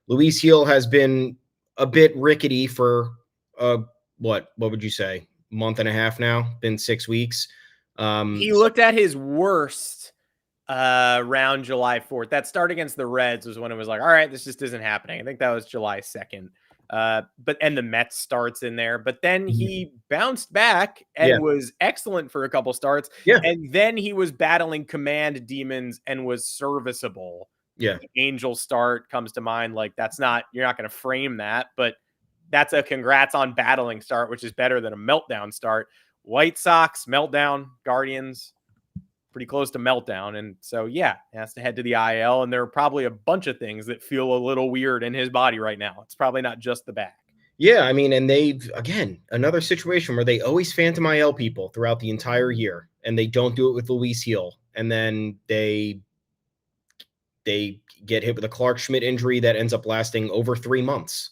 [SPEAKER 3] Luis Gil has been a bit rickety for what would you say? Month and a half now, been 6 weeks.
[SPEAKER 2] He looked at his worst around July 4th. That start against the Reds was when it was like, all right, this just isn't happening. I think that was July 2nd. And the Mets starts in there, but then he bounced back and was excellent for a couple starts.
[SPEAKER 3] Yeah.
[SPEAKER 2] And then he was battling command demons and was serviceable.
[SPEAKER 3] Yeah.
[SPEAKER 2] The Angel start comes to mind. Like, you're not going to frame that, but that's a congrats on battling start, which is better than a meltdown start. White Sox, meltdown. Guardians, pretty close to meltdown. And so, yeah, he has to head to the IL. And there are probably a bunch of things that feel a little weird in his body right now. It's probably not just the back.
[SPEAKER 3] Yeah, I mean, and they've, again, another situation where they always phantom IL people throughout the entire year, and they don't do it with Luis Gil. And then they get hit with a Clarke Schmidt injury that ends up lasting over 3 months.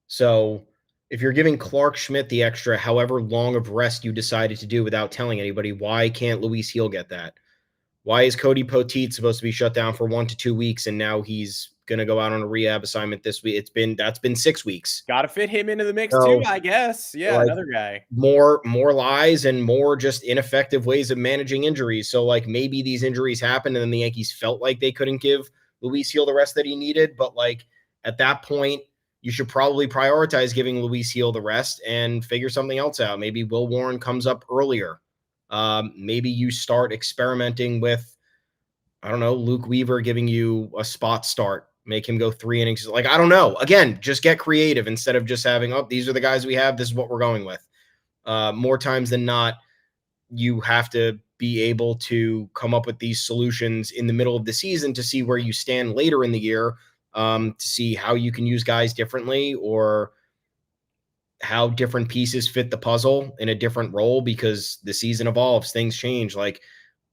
[SPEAKER 3] So if you're giving Clarke Schmidt the extra however long of rest you decided to do without telling anybody, why can't Luis Gil get that? Why is Cody Poteet supposed to be shut down for 1 to 2 weeks, and now he's going to go out on a rehab assignment this week? That's been 6 weeks.
[SPEAKER 2] Got to fit him into the mix too, I guess. Yeah,
[SPEAKER 3] like,
[SPEAKER 2] another guy.
[SPEAKER 3] More lies and more just ineffective ways of managing injuries. So like maybe these injuries happened and then the Yankees felt like they couldn't give Luis Gil the rest that he needed. But like at that point, you should probably prioritize giving Luis Gil the rest and figure something else out. Maybe Will Warren comes up earlier. Maybe you start experimenting with, I don't know, Luke Weaver giving you a spot start, make him go 3 innings. Like, I don't know. Again, just get creative instead of just having, these are the guys we have. This is what we're going with. More times than not, you have to be able to come up with these solutions in the middle of the season to see where you stand later in the year, to see how you can use guys differently or how different pieces fit the puzzle in a different role, because the season evolves, things change. Like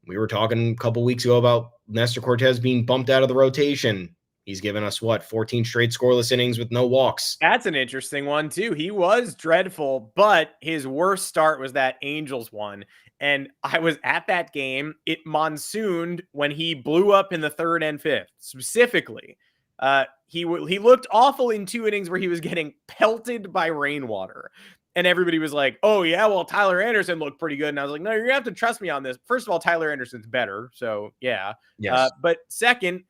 [SPEAKER 3] we were talking a couple weeks ago about Nestor Cortez being bumped out of the rotation. He's given us 14 straight scoreless innings with no walks.
[SPEAKER 2] That's an interesting one too. He was dreadful, but his worst start was that Angels one. And I was at that game. It monsooned when he blew up in the 3rd and 5th, specifically. He looked awful in 2 innings where he was getting pelted by rainwater. And everybody was like, oh, yeah, well, Tyler Anderson looked pretty good. And I was like, no, you're going to have to trust me on this. First of all, Tyler Anderson's better. So, yeah.
[SPEAKER 3] Yes.
[SPEAKER 2] But second,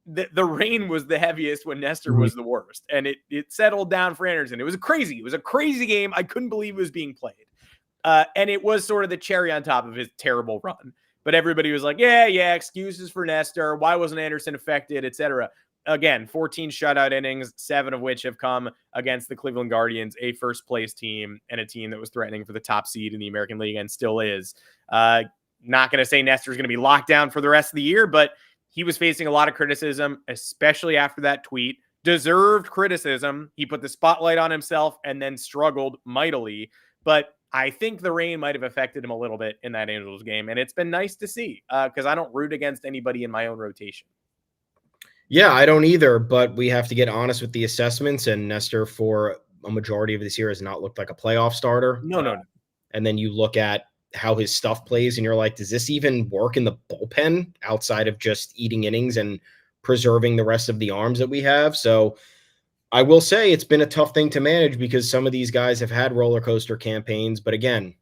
[SPEAKER 2] the rain was the heaviest when Nestor was the worst. And it settled down for Anderson. It was a crazy game. I couldn't believe it was being played. And it was sort of the cherry on top of his terrible run. But everybody was like, yeah, excuses for Nestor. Why wasn't Anderson affected, etc. Again, 14 shutout innings, 7 of which have come against the Cleveland Guardians, a first-place team and a team that was threatening for the top seed in the American League and still is. Not going to say Nestor's going to be locked down for the rest of the year, but he was facing a lot of criticism, especially after that tweet. Deserved criticism. He put the spotlight on himself and then struggled mightily. But I think the rain might have affected him a little bit in that Angels game, and it's been nice to see because I don't root against anybody in my own rotation.
[SPEAKER 3] Yeah, I don't either, but we have to get honest with the assessments, and Nestor for a majority of this year has not looked like a playoff starter.
[SPEAKER 2] No.
[SPEAKER 3] And then you look at how his stuff plays, and you're like, does this even work in the bullpen outside of just eating innings and preserving the rest of the arms that we have? So I will say it's been a tough thing to manage because some of these guys have had roller coaster campaigns, but again,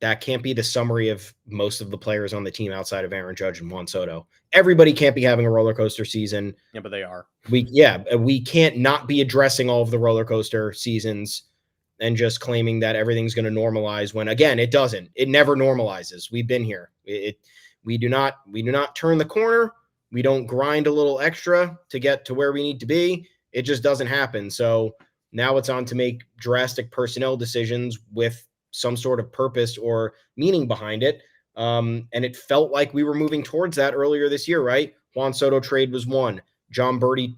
[SPEAKER 3] that can't be the summary of most of the players on the team outside of Aaron Judge and Juan Soto. Everybody can't be having a roller coaster season.
[SPEAKER 2] Yeah, but they are.
[SPEAKER 3] We can't not be addressing all of the roller coaster seasons and just claiming that everything's going to normalize when, again, it doesn't. It never normalizes. We've been here. We do not turn the corner. We don't grind a little extra to get to where we need to be. It just doesn't happen. So now it's on to make drastic personnel decisions with some sort of purpose or meaning behind it. And it felt like we were moving towards that earlier this year, right? Juan Soto trade was one. John Birdie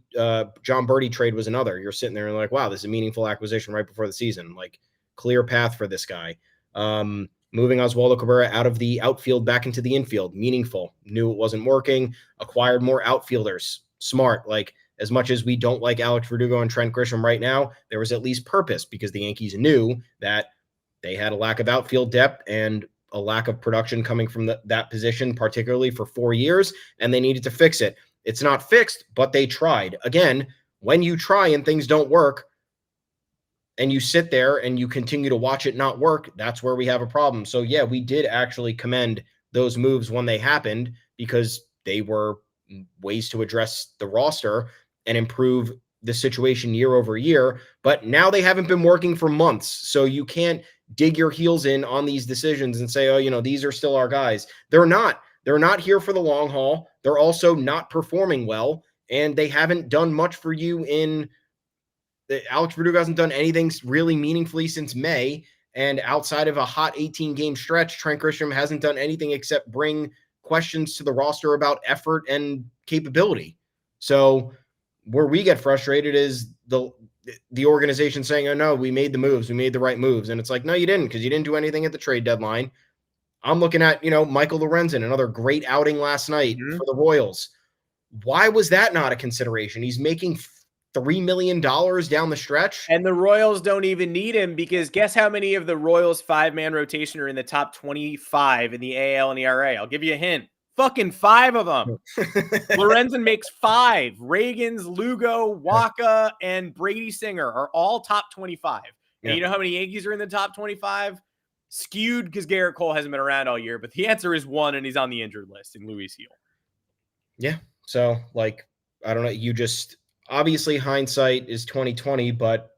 [SPEAKER 3] trade was another. You're sitting there and like, wow, this is a meaningful acquisition right before the season. Like, clear path for this guy. Moving Oswaldo Cabrera out of the outfield back into the infield, meaningful. Knew it wasn't working. Acquired more outfielders. Smart. Like, as much as we don't like Alex Verdugo and Trent Grisham right now, there was at least purpose because the Yankees knew that they had a lack of outfield depth and a lack of production coming from that position, particularly for 4 years, and they needed to fix it. It's not fixed, but they tried. Again, when you try and things don't work and you sit there and you continue to watch it not work, that's where we have a problem. So yeah, we did actually commend those moves when they happened because they were ways to address the roster and improve the situation year over year. But now they haven't been working for months. So you can't dig your heels in on these decisions and say, oh, these are still our guys. They're not. They're not here for the long haul. They're also not performing well, and they haven't done much for you Alex Verdugo hasn't done anything really meaningfully since May, and outside of a hot 18-game stretch, Trent Grisham hasn't done anything except bring questions to the roster about effort and capability. So where we get frustrated is the organization saying, oh, no, we made the moves. We made the right moves. And it's like, no, you didn't, because you didn't do anything at the trade deadline. I'm looking at, Michael Lorenzen, another great outing last night for the Royals. Why was that not a consideration? He's making $3 million down the stretch.
[SPEAKER 2] And the Royals don't even need him because guess how many of the Royals 5-man rotation are in the top 25 in the AL and ERA? I'll give you a hint. Fucking 5 of them. Lorenzen makes 5. Reagans, Lugo, Waka, and Brady Singer are all top 25. And you know how many Yankees are in the top 25? Skewed because Garrett Cole hasn't been around all year, but the answer is 1, and he's on the injured list in Luis Gil.
[SPEAKER 3] Yeah. So, I don't know. You just obviously hindsight is 2020, but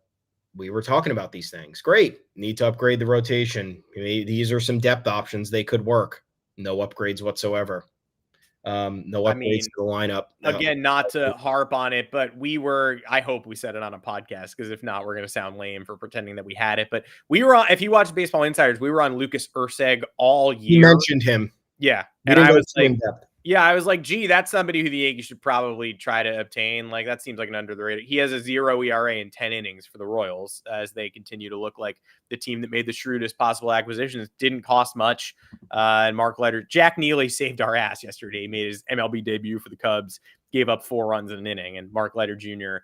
[SPEAKER 3] we were talking about these things. Great. Need to upgrade the rotation. These are some depth options. They could work. No upgrades whatsoever. No upgrades to the lineup.
[SPEAKER 2] Again, not to harp on it, but I hope we said it on a podcast, because if not, we're going to sound lame for pretending that we had it. But we were on, if you watch Baseball Insiders, we were on Lucas Erceg all year.
[SPEAKER 3] You mentioned him.
[SPEAKER 2] Yeah. And I was like, gee, that's somebody who the Yankees should probably try to obtain. Like, that seems like an under the radar. He has a 0 ERA in 10 innings for the Royals as they continue to look like the team that made the shrewdest possible acquisitions. Didn't cost much. And Mark Leiter, Jack Neely saved our ass yesterday. He made his MLB debut for the Cubs, gave up 4 runs in an inning. And Mark Leiter Jr.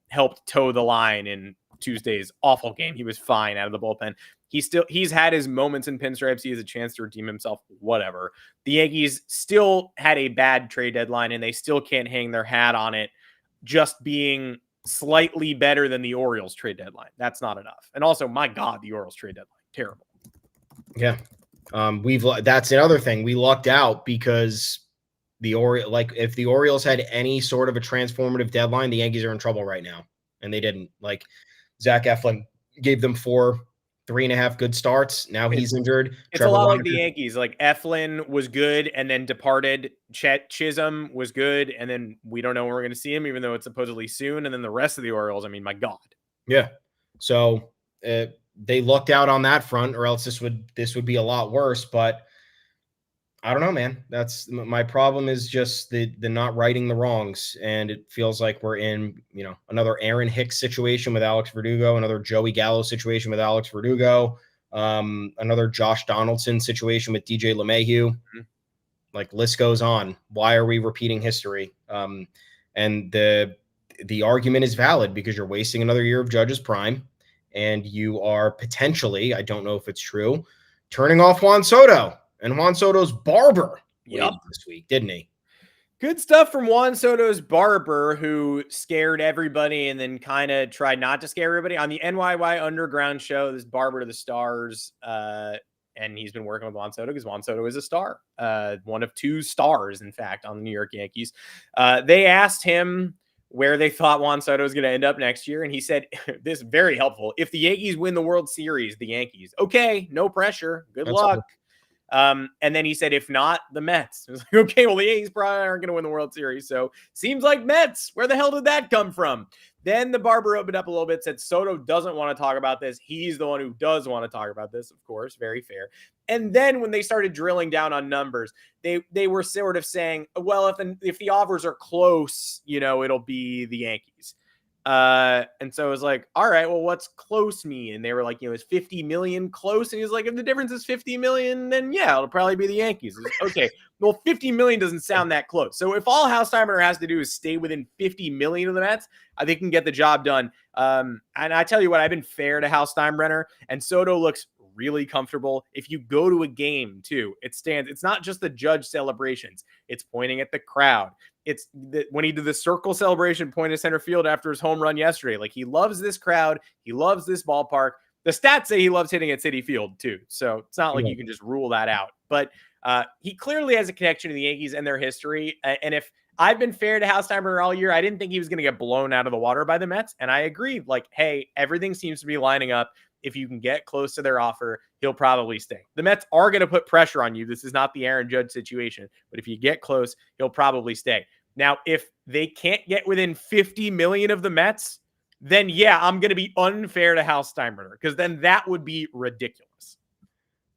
[SPEAKER 2] Helped toe the line in Tuesday's awful game. He was fine out of the bullpen. He's had his moments in pinstripes. He has a chance to redeem himself, whatever. The Yankees still had a bad trade deadline, and they still can't hang their hat on it just being slightly better than the Orioles trade deadline. That's not enough. And also, my God, the Orioles trade deadline, terrible.
[SPEAKER 3] Yeah. That's another thing. We lucked out because if the Orioles had any sort of a transformative deadline, the Yankees are in trouble right now. And they didn't. Zach Eflin gave them 3.5 good starts. Now he's injured.
[SPEAKER 2] It's a lot like the Yankees. Like, Eflin was good and then departed. Chet Chisholm was good, and then we don't know when we're going to see him, even though it's supposedly soon. And then the rest of the Orioles, my God. Yeah.
[SPEAKER 3] So they lucked out on that front, or else this would be a lot worse. But I don't know, man. That's my problem, is just the not righting the wrongs. And it feels like we're in, another Aaron Hicks situation with Alex Verdugo, another Joey Gallo situation with Alex Verdugo, another Josh Donaldson situation with DJ LeMahieu. Mm-hmm. Like, list goes on. Why are we repeating history? And the argument is valid because you're wasting another year of Judge's prime, and you are potentially, I don't know if it's true, turning off Juan Soto. And Juan Soto's barber this week, didn't he?
[SPEAKER 2] Good stuff from Juan Soto's barber, who scared everybody and then kind of tried not to scare everybody. On the NYY Underground show, this Barber to the Stars and he's been working with Juan Soto because Juan Soto is a star, one of 2 stars, in fact, on the New York Yankees. They asked him where they thought Juan Soto was going to end up next year, and he said, this is very helpful, if the Yankees win the World Series, the Yankees. Okay, no pressure. Good luck. And then he said, if not, the Mets. It was like, okay, well, the Yankees probably aren't going to win the World Series. So seems like Mets. Where the hell did that come from? Then the barber opened up a little bit, said Soto doesn't want to talk about this. He's the one who does want to talk about this, of course. Very fair. And then when they started drilling down on numbers, they were sort of saying, well, if the offers are close, it'll be the Yankees. And so it was like, all right, well, what's close mean? And they were like, is 50 million close? And he was like, if the difference is 50 million, then yeah, it'll probably be the Yankees. Like, okay, well, 50 million doesn't sound that close. So if all Hal Steinbrenner has to do is stay within 50 million of the Mets, I think he can get the job done. And I tell you what, I've been fair to Hal Steinbrenner, and Soto looks really comfortable. If you go to a game too, it's not just the Judge celebrations. It's pointing at the crowd. It's when he did the circle celebration, point at center field after his home run yesterday. Like, he loves this crowd. He loves this ballpark. The stats say he loves hitting at Citi Field too. So it's not like you can just rule that out, but he clearly has a connection to the Yankees and their history. And if I've been fair to Hal Steinbrenner all year, I didn't think he was going to get blown out of the water by the Mets. And I agree. Like, hey, everything seems to be lining up. If you can get close to their offer, he'll probably stay. The Mets are going to put pressure on you. This is not the Aaron Judge situation, but if you get close, he'll probably stay. Now, if they can't get within 50 million of the Mets, then yeah, I'm going to be unfair to Hal Steinbrenner, because then that would be ridiculous.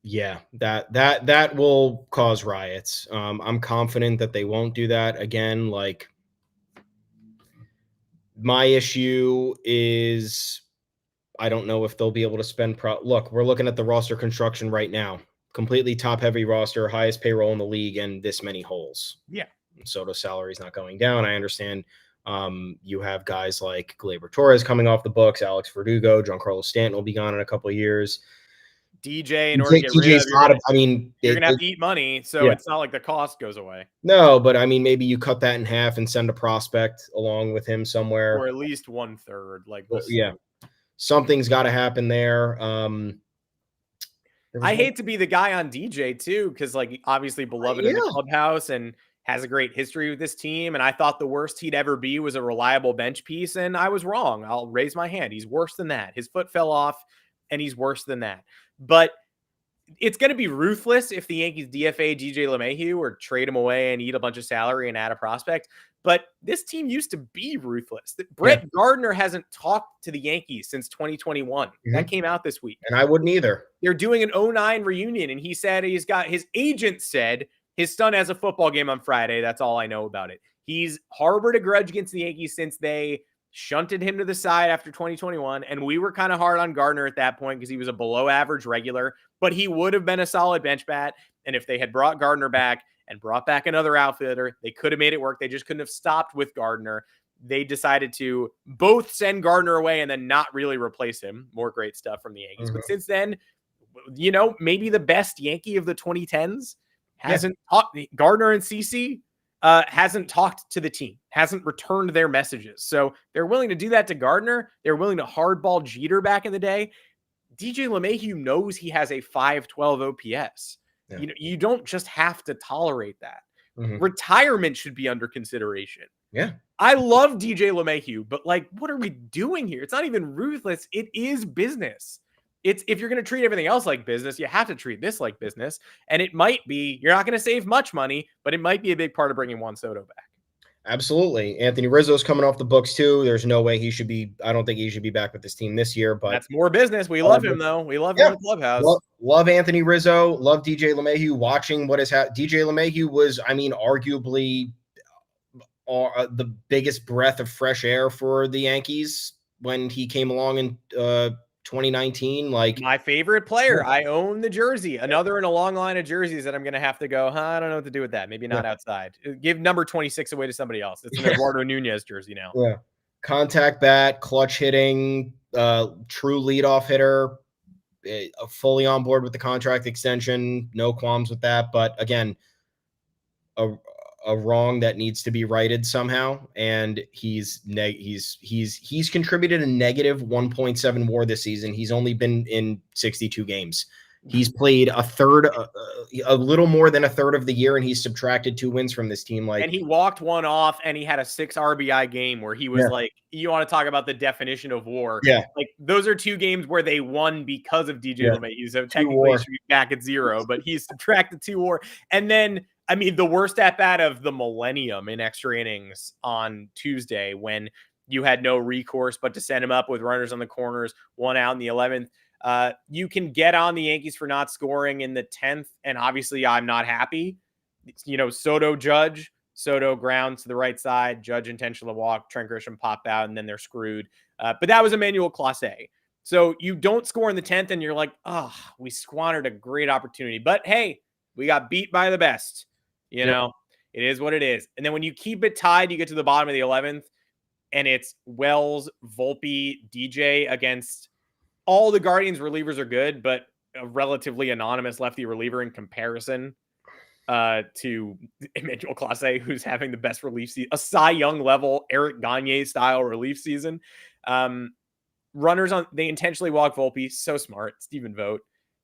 [SPEAKER 3] Yeah, that will cause riots. I'm confident that they won't do that again. Like, my issue is, I don't know if they'll be able to spend. Look, we're looking at the roster construction right now. Completely top-heavy roster, highest payroll in the league, and this many holes.
[SPEAKER 2] Yeah.
[SPEAKER 3] Soto's salary is not going down. I understand. You have guys like Gleyber Torres coming off the books, Alex Verdugo, Giancarlo Stanton will be gone in a couple of years.
[SPEAKER 2] DJ, in order to get rid of, you're going to have to eat money, so it's not like the cost goes away.
[SPEAKER 3] No, but I mean, maybe you cut that in half and send a prospect along with him somewhere.
[SPEAKER 2] Or at least 1/3. Like,
[SPEAKER 3] yeah. Something's got to happen there.
[SPEAKER 2] I hate to be the guy on DJ too, because like, obviously beloved in the clubhouse and has a great history with this team. And I thought the worst he'd ever be was a reliable bench piece, and I was wrong. I'll raise my hand. He's worse than that. His foot fell off, and he's worse than that. But it's going to be ruthless if the Yankees DFA DJ LeMahieu or trade him away and eat a bunch of salary and add a prospect. But this team used to be ruthless. Brett Gardner hasn't talked to the Yankees since 2021. Mm-hmm. That came out this week.
[SPEAKER 3] And I wouldn't either.
[SPEAKER 2] They're doing an 09 reunion, and he said his agent said his son has a football game on Friday. That's all I know about it. He's harbored a grudge against the Yankees since they shunted him to the side after 2021. And we were kind of hard on Gardner at that point because he was a below average regular, but he would have been a solid bench bat. And if they had brought Gardner back and brought back another outfielder, they could have made it work. They just couldn't have stopped with Gardner. They decided to both send Gardner away and then not really replace him. More great stuff from the Yankees. Mm-hmm. But since then, maybe the best Yankee of the 2010s hasn't talked. Gardner and CeCe hasn't talked to the team, hasn't returned their messages. So they're willing to do that to Gardner. They're willing to hardball Jeter back in the day. DJ LeMahieu knows he has a 512 OPS. Yeah. You don't just have to tolerate that. Mm-hmm. Retirement should be under consideration.
[SPEAKER 3] Yeah.
[SPEAKER 2] I love DJ LeMahieu, but like, what are we doing here? It's not even ruthless. It is business. If you're going to treat everything else like business, you have to treat this like business. And it might be, you're not going to save much money, but it might be a big part of bringing Juan Soto back.
[SPEAKER 3] Absolutely. Anthony Rizzo's coming off the books too. There's no way I don't think he should be back with this team this year, but
[SPEAKER 2] that's more business. We love him though. We love him in the clubhouse.
[SPEAKER 3] Love Anthony Rizzo. Love DJ LeMahieu. Watching what has happened. DJ LeMahieu was, arguably the biggest breath of fresh air for the Yankees when he came along in 2019. Like,
[SPEAKER 2] my favorite player. I own the jersey. Another in a long line of jerseys that I'm going to have to go, I don't know what to do with that. Maybe not outside. Give number 26 away to somebody else. It's an Eduardo Nunez jersey now.
[SPEAKER 3] Yeah. Contact bat, clutch hitting, true leadoff hitter, fully on board with the contract extension. No qualms with that. But again, a wrong that needs to be righted somehow, and he's contributed a negative 1.7 WAR this season. He's only been in 62 games. He's played a little more than a third of the year, and he's subtracted 2 wins from this team.
[SPEAKER 2] And he walked one off, and he had a 6 RBI game where he was like, you want to talk about the definition of WAR.
[SPEAKER 3] Yeah.
[SPEAKER 2] Like, those are 2 games where they won because of DJ LeMahieu. So technically,
[SPEAKER 3] WAR.
[SPEAKER 2] he should be back at 0, but he's subtracted 2 WAR. And then, I mean, the worst at-bat of the millennium in extra innings on Tuesday, when you had no recourse but to send him up with runners on the corners, 1 out in the 11th. You can get on the Yankees for not scoring in the 10th, and obviously I'm not happy. Soto Judge, Soto grounds to the right side, Judge intentional walk, Trent Grisham pop out, and then they're screwed. But that was Emmanuel Clase. So you don't score in the 10th, and you're like, oh, we squandered a great opportunity. But hey, we got beat by the best. You know, it is what it is. And then when you keep it tied, you get to the bottom of the 11th, and it's Wells, Volpe, DJ against all the Guardians relievers are good, but a relatively anonymous lefty reliever in comparison to Emmanuel Clase, who's having the best relief season, a Cy Young level, Eric Gagne style relief season. Runners on, they intentionally walk Volpe. So smart. Stephen Vogt,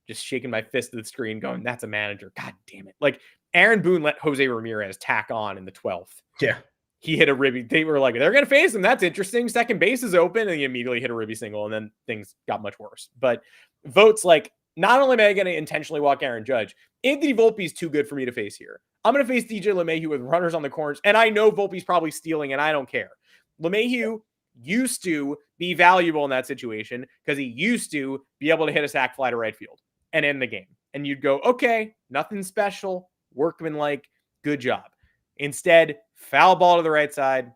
[SPEAKER 2] just shaking my fist at the screen going, that's a manager. God damn it. Like, Aaron Boone let Jose Ramirez tack on in the 12th.
[SPEAKER 3] Yeah.
[SPEAKER 2] He hit a ribby. They were like, they're going to face him. That's interesting. Second base is open. And he immediately hit a ribby single. And then things got much worse. But Vogt's like, not only am I going to intentionally walk Aaron Judge, Anthony Volpe's too good for me to face here. I'm going to face DJ LeMahieu with runners on the corners. And I know Volpe's probably stealing, and I don't care. LeMahieu used to be valuable in that situation because he used to be able to hit a sac fly to right field and end the game. And you'd go, okay, nothing special, workmanlike, good job. Instead, foul ball to the right side,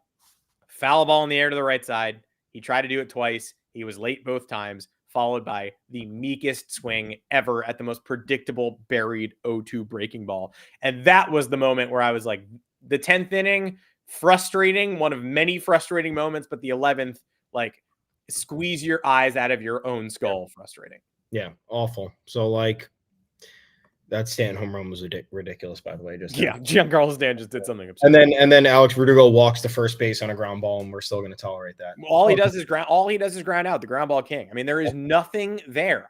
[SPEAKER 2] foul ball in the air to the right side. He tried to do it twice. He was late both times, followed by the meekest swing ever at the most predictable buried 0-2 breaking ball. And that was the moment where I was like, the 10th inning, frustrating, one of many frustrating moments, but the 11th, like, squeeze your eyes out of your own skull, frustrating.
[SPEAKER 3] Yeah, awful. So, like, that Stanton home run was ridiculous, by the way.
[SPEAKER 2] Giancarlo Stanton just did something absurd.
[SPEAKER 3] And then Alex Verdugo walks to first base on a ground ball, and we're still going to tolerate that.
[SPEAKER 2] All he does is ground out, the ground ball king. I mean, there is nothing there.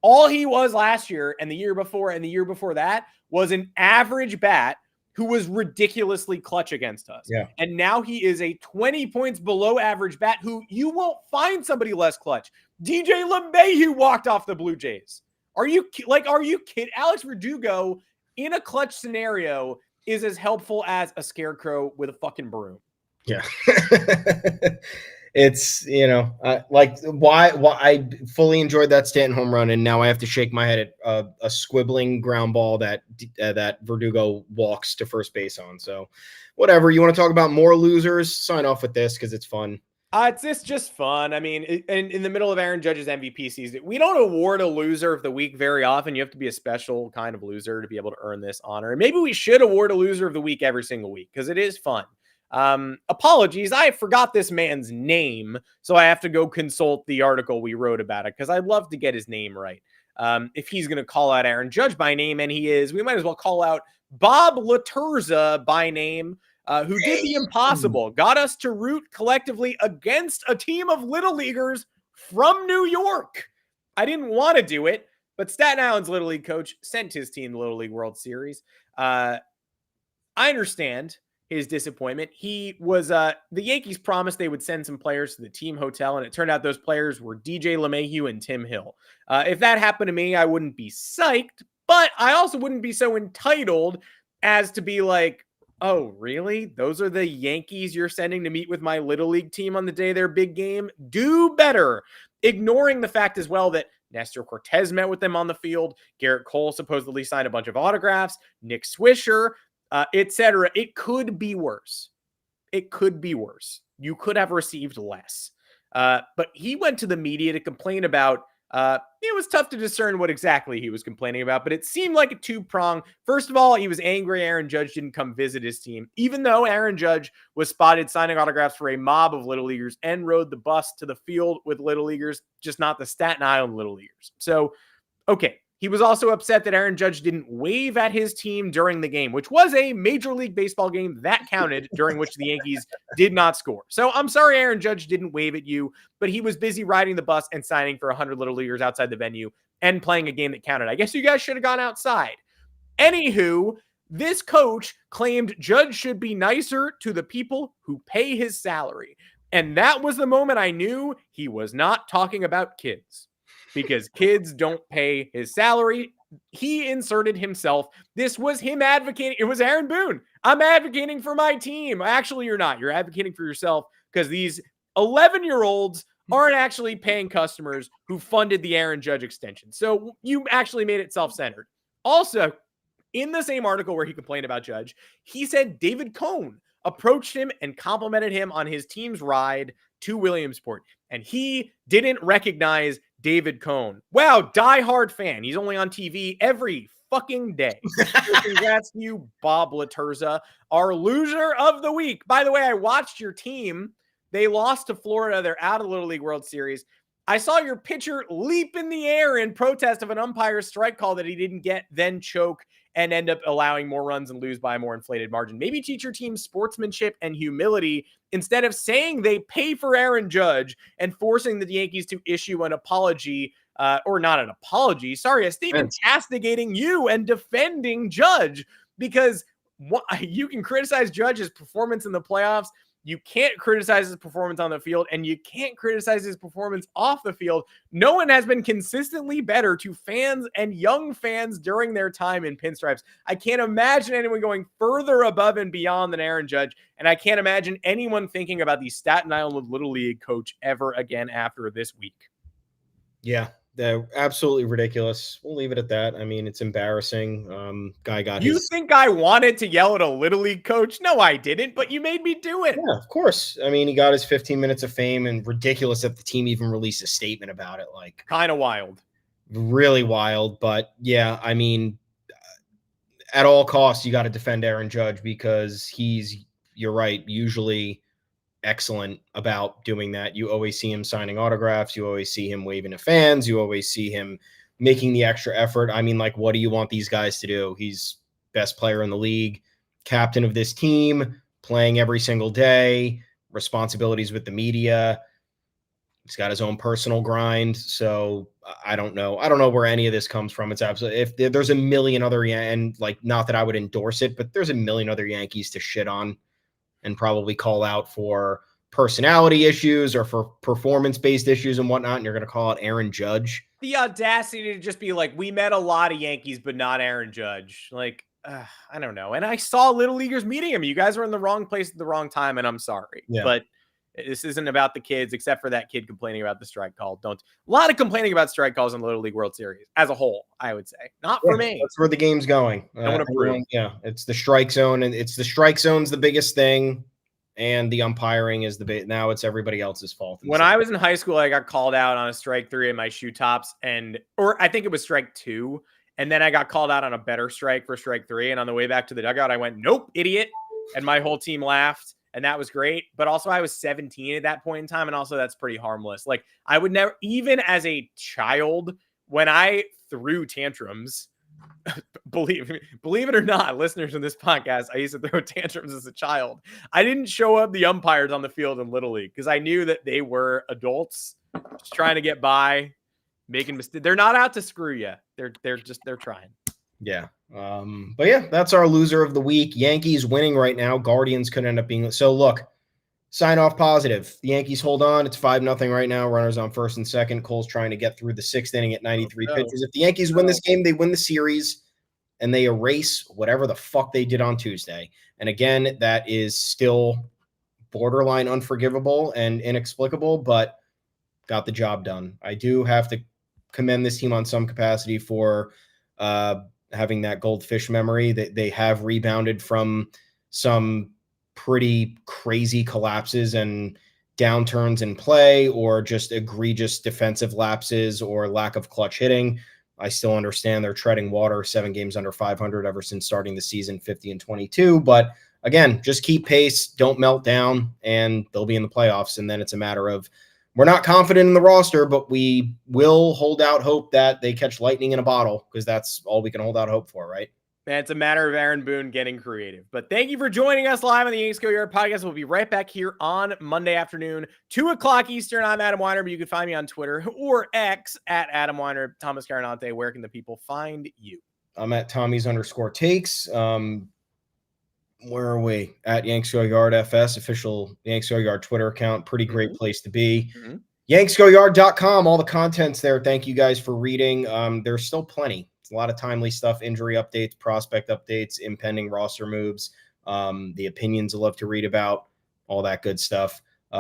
[SPEAKER 2] All he was last year and the year before and the year before that was an average bat who was ridiculously clutch against us.
[SPEAKER 3] Yeah.
[SPEAKER 2] And now he is a 20 points below average bat who you won't find somebody less clutch. DJ LeMahieu walked off the Blue Jays. Are you kidding? Alex Verdugo in a clutch scenario is as helpful as a scarecrow with a fucking broom.
[SPEAKER 3] Yeah. It's, why I fully enjoyed that Stanton home run, and now I have to shake my head at a squibbling ground ball that Verdugo walks to first base on. So whatever. You want to talk about more losers? Sign off with this because it's fun.
[SPEAKER 2] It's just fun. I mean, in the middle of Aaron Judge's MVP season, we don't award a loser of the week very often. You have to be a special kind of loser to be able to earn this honor. And maybe we should award a loser of the week every single week because it is fun. Apologies, I forgot this man's name, so I have to go consult the article we wrote about it because I'd love to get his name right. If he's going to call out Aaron Judge by name, and he is, we might as well call out Bob Laturza by name. Who did the impossible, got us to root collectively against a team of Little Leaguers from New York. I didn't want to do it, but Staten Island's Little League coach sent his team to the Little League World Series. I understand his disappointment. He was, the Yankees promised they would send some players to the team hotel, and it turned out those players were DJ LeMahieu and Tim Hill. If that happened to me, I wouldn't be psyched, but I also wouldn't be so entitled as to be like, oh, really? Those are the Yankees you're sending to meet with my Little League team on the day of their big game? Do better. Ignoring the fact as well that Nestor Cortez met with them on the field. Garrett Cole supposedly signed a bunch of autographs. Nick Swisher, etc. It could be worse. It could be worse. You could have received less. But he went to the media to complain about it was tough to discern what exactly he was complaining about, but it seemed like a two-prong. First of all, he was angry Aaron Judge didn't come visit his team, even though Aaron Judge was spotted signing autographs for a mob of Little Leaguers and rode the bus to the field with Little Leaguers, just not the Staten Island Little Leaguers. So, okay, He was also upset that Aaron Judge didn't wave at his team during the game, which was a Major League Baseball game that counted, during which the Yankees did not score. So I'm sorry Aaron Judge didn't wave at you, but he was busy riding the bus and signing for 100 Little Leaguers outside the venue and playing a game that counted. I guess you guys should have gone outside. Anywho, this coach claimed Judge should be nicer to the people who pay his salary. And that was the moment I knew he was not talking about kids, because kids don't pay his salary. He inserted himself. This was him advocating. It was Aaron Boone. I'm advocating for my team. Actually, you're not. You're advocating for yourself, because these 11-year-olds aren't actually paying customers who funded the Aaron Judge extension. So you actually made it self-centered. Also, in the same article where he complained about Judge, he said David Cone approached him and complimented him on his team's ride to Williamsport, and he didn't recognize David Cone. Wow, diehard fan. He's only on TV every fucking day. So congrats to you, Bob Laterza, our loser of the week. By the way, I watched your team. They lost to Florida. They're out of the Little League World Series. I saw your pitcher leap in the air in protest of an umpire's strike call that he didn't get, then choke and end up allowing more runs and lose by a more inflated margin. Maybe teach your team sportsmanship and humility instead of saying they pay for Aaron Judge and forcing the Yankees to issue an apology, or not an apology, sorry, a statement castigating you and defending Judge, because you can criticize Judge's performance in the playoffs. You can't criticize his performance on the field, and you can't criticize his performance off the field. No one has been consistently better to fans and young fans during their time in pinstripes. I can't imagine anyone going further above and beyond than Aaron Judge, and I can't imagine anyone thinking about the Staten Island Little League coach ever again after this week.
[SPEAKER 3] Yeah, they're absolutely ridiculous. We'll leave it at that. I mean, it's embarrassing. Guy got
[SPEAKER 2] You think I wanted to yell at a Little League coach? No, I didn't, but you made me do it.
[SPEAKER 3] Yeah, of course. I mean, he got his 15 minutes of fame, and ridiculous that the team even released a statement about it. Like,
[SPEAKER 2] kind of wild.
[SPEAKER 3] Really wild. But yeah, I mean, at all costs, you got to defend Aaron Judge, because you're right, usually excellent about doing that. You always see him signing autographs. You always see him waving to fans. You always see him making the extra effort. I mean, like, what do you want these guys to do? He's best player in the league, captain of this team, playing every single day, responsibilities with the media. He's got his own personal grind. So I don't know where any of this comes from. It's absolutely, if there's a million other, and like, not that I would endorse it, but there's a million other Yankees to shit on and probably call out for personality issues or for performance-based issues and whatnot, and you're going to call out Aaron Judge.
[SPEAKER 2] The audacity to just be like, we met a lot of Yankees, but not Aaron Judge. Like, I don't know. And I saw Little Leaguers meeting him. You guys were in the wrong place at the wrong time, and I'm sorry.
[SPEAKER 3] Yeah.
[SPEAKER 2] But this isn't about the kids, except for that kid complaining about the strike call. A lot of complaining about strike calls in the Little League World Series as a whole, I would say. Not for me.
[SPEAKER 3] That's where the game's going. Yeah, it's the strike zone, and it's the strike zone's the biggest thing, and the umpiring is now it's everybody else's fault.
[SPEAKER 2] When I was in high school, I got called out on a strike 3 in my shoe tops, or I think it was strike 2, and then I got called out on a better strike for strike 3, and on the way back to the dugout, I went, "Nope, idiot," and my whole team laughed. And that was great. But also I was 17 at that point in time. And also that's pretty harmless. Like, I would never, even as a child, when I threw tantrums, believe it or not, listeners in this podcast, I used to throw tantrums as a child. I didn't show up the umpires on the field in Little League because I knew that they were adults just trying to get by, making mistakes. They're not out to screw you. They're trying.
[SPEAKER 3] Yeah. But yeah, that's our loser of the week. Yankees winning right now. Guardians could end up being. So look, sign off positive. The Yankees hold on. It's 5-0 right now. Runners on first and second. Cole's trying to get through the 6th inning at 93 pitches. If the Yankees win this game, they win the series and they erase whatever the fuck they did on Tuesday. And again, that is still borderline unforgivable and inexplicable, but got the job done. I do have to commend this team on some capacity for having that goldfish memory. That they have rebounded from some pretty crazy collapses and downturns in play, or just egregious defensive lapses or lack of clutch hitting. I still understand they're treading water, 7 games under 500 ever since starting the season, 50-22. But again, just keep pace, don't melt down, and they'll be in the playoffs. And then it's a matter of we're not confident in the roster, but we will hold out hope that they catch lightning in a bottle, because that's all we can hold out hope for, right?
[SPEAKER 2] Man, it's a matter of Aaron Boone getting creative. But thank you for joining us live on the Yanks Go Yard podcast. We'll be right back here on Monday afternoon, 2 o'clock Eastern. I'm Adam Weinrib. You can find me on Twitter or X at Adam Weinrib. Thomas Carannante, where can the people find you?
[SPEAKER 3] I'm at Tommy's_takes. Where are we? At Yanks Go Yard FS, official Yanks Go Yard Twitter account. Pretty great place to be. YanksGoYard.com. All the content's there. Thank you guys for reading. There's still plenty. It's a lot of timely stuff, injury updates, prospect updates, impending roster moves, the opinions I love to read about, all that good stuff.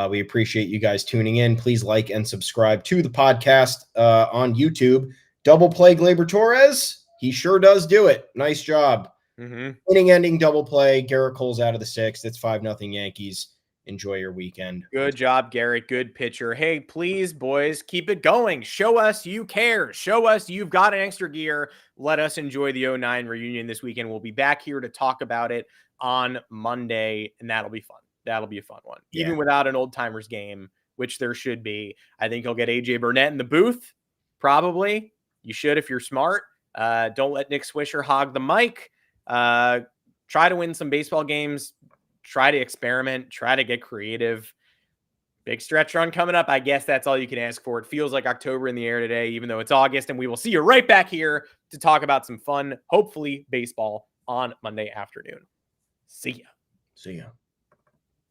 [SPEAKER 3] We appreciate you guys tuning in. Please like and subscribe to the podcast on YouTube. Double play Gleyber Torres. He sure does do it. Nice job. Inning-ending double play. Garrett Cole's out of the sixth. It's 5-0 Yankees. Enjoy your weekend.
[SPEAKER 2] Good job, Garrett. Good pitcher. Hey, please, boys, keep it going. Show us you care. Show us you've got an extra gear. Let us enjoy the 09 reunion this weekend. We'll be back here to talk about it on Monday, and that'll be fun. That'll be a fun one.
[SPEAKER 3] Yeah.
[SPEAKER 2] Even without an old timers game, which there should be. I think you'll get AJ Burnett in the booth. Probably. You should if you're smart. Don't let Nick Swisher hog the mic. Try to win some baseball games. Try to experiment. Try to get creative. Big stretch run coming up. I guess that's all you can ask for. It feels like October in the air today, even though it's August, and we will see you right back here to talk about some fun, hopefully, baseball on Monday afternoon. See ya.
[SPEAKER 3] See ya.